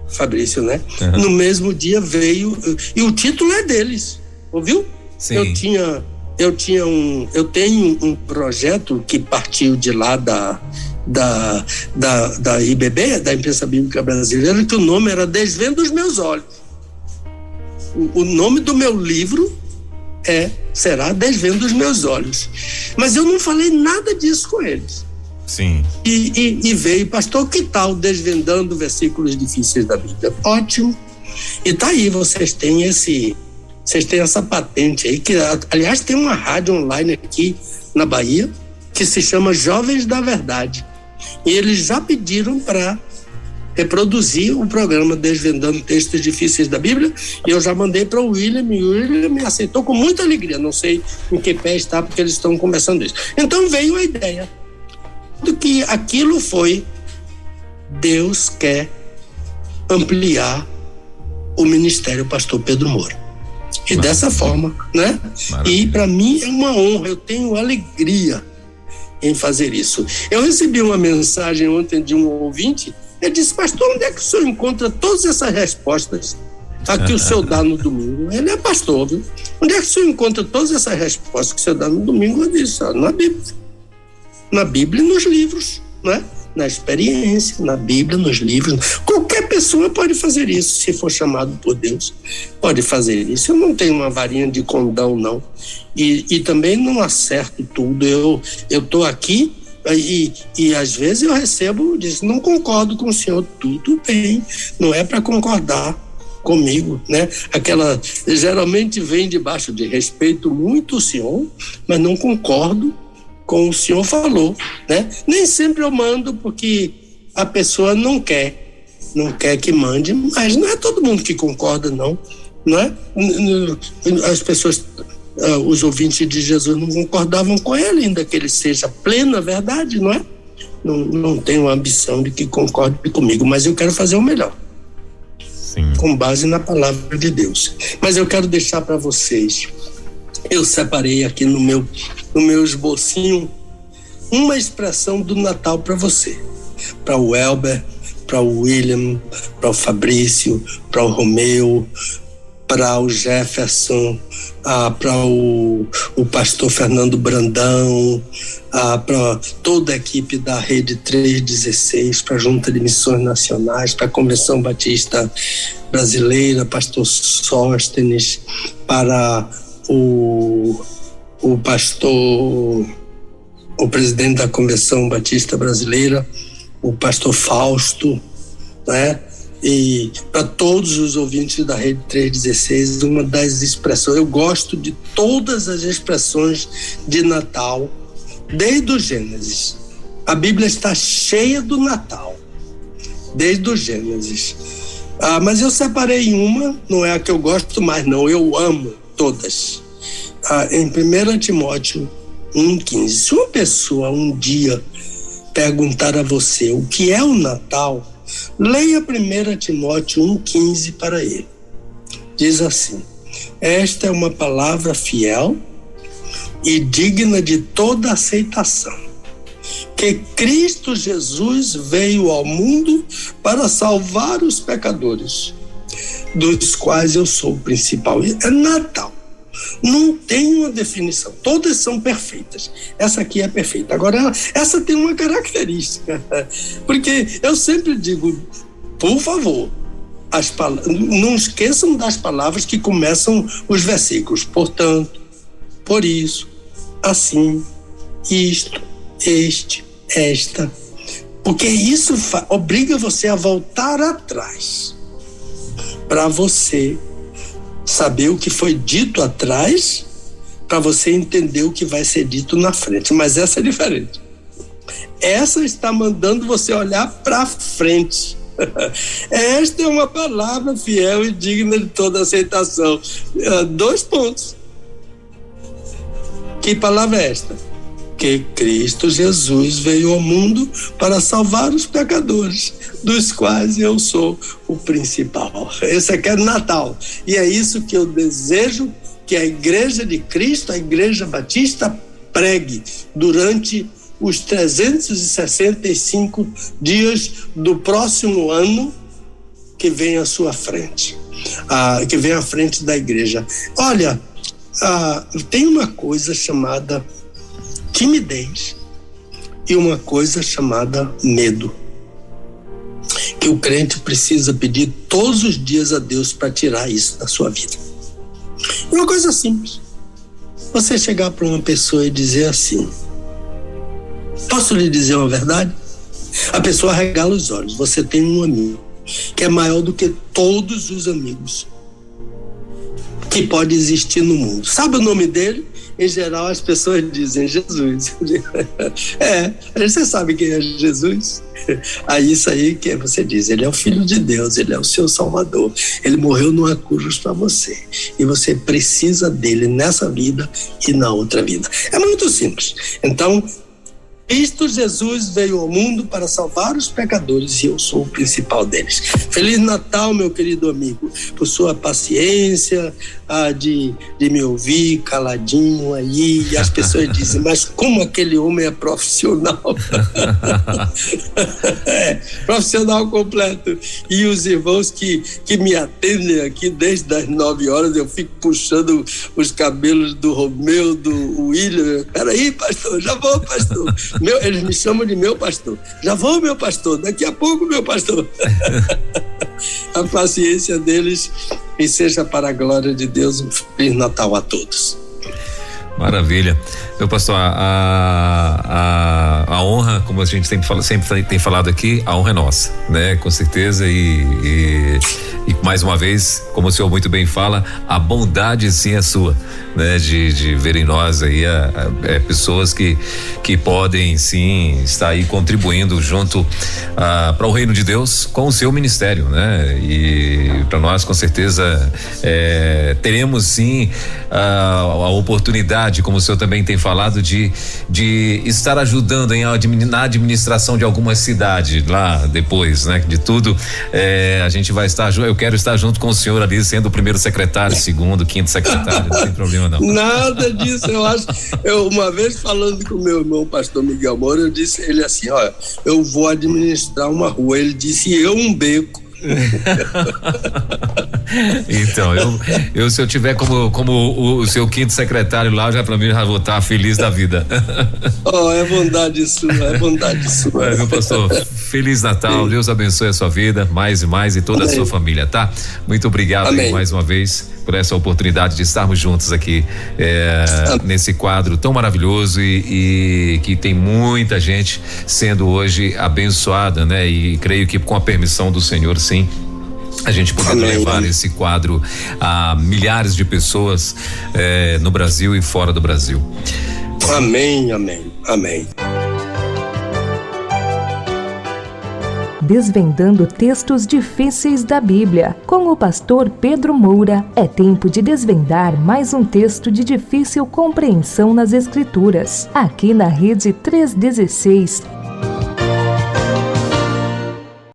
Fabrício, né? Uhum. No mesmo dia veio, e o título é deles, ouviu? Sim. Eu tenho um projeto que partiu de lá da IBB, da Imprensa Bíblica Brasileira, que o nome era Desvendo os Meus Olhos. O nome do meu livro será Desvendo os Meus Olhos. Mas eu não falei nada disso com eles. Sim. E veio, pastor, que tal desvendando versículos difíceis da Bíblia? Ótimo. E tá aí, vocês têm Vocês têm essa patente aí, que aliás tem uma rádio online aqui na Bahia que se chama Jovens da Verdade. E eles já pediram para reproduzir o programa Desvendando Textos Difíceis da Bíblia, e eu já mandei para o William, e o William me aceitou com muita alegria. Não sei em que pé está, porque eles estão conversando isso. Então veio a ideia do que aquilo foi: Deus quer ampliar o ministério Pastor Pedro Moura. E dessa forma, né? Maravilha. E para mim é uma honra, eu tenho alegria em fazer isso. Eu recebi uma mensagem ontem de um ouvinte. Ele disse: pastor, onde é que o senhor encontra todas essas respostas que o senhor dá no domingo? Ele é pastor, viu? Onde é que o senhor encontra todas essas respostas que o senhor dá no domingo? Eu disse: na Bíblia. Na Bíblia e nos livros, né? Na experiência, na Bíblia, nos livros. Qualquer pessoa pode fazer isso, se for chamado por Deus. Pode fazer isso. Eu não tenho uma varinha de condão, não. E também não acerto tudo. Eu estou aqui e às vezes eu recebo, diz: não concordo com o senhor. Tudo bem, não é para concordar comigo, né? Geralmente vem debaixo de respeito muito o senhor, mas não concordo com o senhor falou, né? Nem sempre eu mando, porque a pessoa não quer que mande, mas não é todo mundo que concorda, não é? As pessoas, os ouvintes de Jesus não concordavam com ele, ainda que ele seja plena verdade, não é? Não tenho a ambição de que concorde comigo, mas eu quero fazer o melhor. Sim. Com base na palavra de Deus. Mas eu quero deixar para vocês, eu separei aqui no meu esbocinho uma expressão do Natal para você, para o Elber, para o William, para o Fabrício, para o Romeu, para o Jefferson, para o pastor Fernando Brandão, para toda a equipe da Rede 316, para a Junta de Missões Nacionais, para a Convenção Batista Brasileira, pastor Sóstenes, para o presidente da Convenção Batista Brasileira, o pastor Fausto, né? E para todos os ouvintes da Rede 316, uma das expressões, eu gosto de todas as expressões de Natal, desde o Gênesis. A Bíblia está cheia do Natal, desde o Gênesis. Mas eu separei uma, não é a que eu gosto mais, não, eu amo todas. Em 1 Timóteo 1,15, se uma pessoa um dia perguntar a você o que é o Natal, leia 1 Timóteo 1,15 para ele. Diz assim: esta é uma palavra fiel e digna de toda aceitação, que Cristo Jesus veio ao mundo para salvar os pecadores, dos quais eu sou o principal. É Natal. Não tem uma definição, todas são perfeitas. Essa aqui é perfeita. Agora, essa tem uma característica, porque eu sempre digo, por favor, não esqueçam das palavras que começam os versículos. Portanto, por isso, assim, isto, este, esta, porque isso obriga você a voltar atrás, para você saber o que foi dito atrás, para você entender o que vai ser dito na frente. Mas essa é diferente. Essa está mandando você olhar para frente. Esta é uma palavra fiel e digna de toda aceitação. 2 pontos. Que palavra é esta? Que Cristo Jesus veio ao mundo para salvar os pecadores, dos quais eu sou o principal. Esse aqui é Natal. E é isso que eu desejo que a Igreja de Cristo, a Igreja Batista, pregue durante os 365 dias do próximo ano que vem à sua frente, que vem à frente da igreja. Olha, tem uma coisa chamada timidez e uma coisa chamada medo, que o crente precisa pedir todos os dias a Deus para tirar isso da sua vida. É uma coisa simples. Você chegar para uma pessoa e dizer assim: posso lhe dizer uma verdade? A pessoa regala os olhos. Você tem um amigo que é maior do que todos os amigos. que pode existir no mundo. Sabe o nome dele? Em geral, as pessoas dizem Jesus. Você sabe quem é Jesus? Aí isso aí que você diz, ele é o Filho de Deus, ele é o seu Salvador, ele morreu numa cruz para você, e você precisa dele nessa vida e na outra vida. É muito simples. Então, Cristo Jesus veio ao mundo para salvar os pecadores e eu sou o principal deles. Feliz Natal, meu querido amigo, por sua paciência de me ouvir caladinho aí. E as pessoas dizem, mas como aquele homem é profissional? Profissional completo. E os irmãos que me atendem aqui desde as 9 horas, eu fico puxando os cabelos do Romeu, do William. Peraí, pastor, já vou, pastor. Eles me chamam de meu pastor. Já vou, meu pastor, daqui a pouco, meu pastor. A paciência deles, e seja para a glória de Deus. Um Feliz Natal a todos. Maravilha. Meu pastor, a honra, como a gente sempre tem falado aqui, a honra é nossa, né? Com certeza, e mais uma vez, como o senhor muito bem fala, a bondade sim é sua, né? De ver em nós aí pessoas que podem sim estar aí contribuindo junto para o reino de Deus com o seu ministério, né? E para nós, com certeza, teremos sim a oportunidade, como o senhor também tem falado, de estar ajudando na administração de algumas cidades lá depois, né? De tudo, a gente vai estar, eu quero estar junto com o senhor ali, sendo o primeiro secretário, segundo, quinto secretário, não tem problema não. Nada disso, eu uma vez falando com o meu irmão, pastor Miguel Moura, eu disse ele assim, olha, eu vou administrar uma rua, ele disse, eu um beco. Então, eu se eu tiver como o seu quinto secretário lá, já para mim já vou estar feliz da vida. É bondade sua, é bondade sua. Meu pastor, Feliz Natal, Deus abençoe a sua vida, mais e mais, e toda a sua família, tá? Muito obrigado mais uma vez por essa oportunidade de estarmos juntos aqui nesse quadro tão maravilhoso e que tem muita gente sendo hoje abençoada, né? E creio que com a permissão do Senhor, sim, a gente poder levar esse quadro a milhares de pessoas no Brasil e fora do Brasil. Amém, amém, amém. Desvendando textos difíceis da Bíblia. Com o pastor Pedro Moura, é tempo de desvendar mais um texto de difícil compreensão nas Escrituras. Aqui na Rede 316,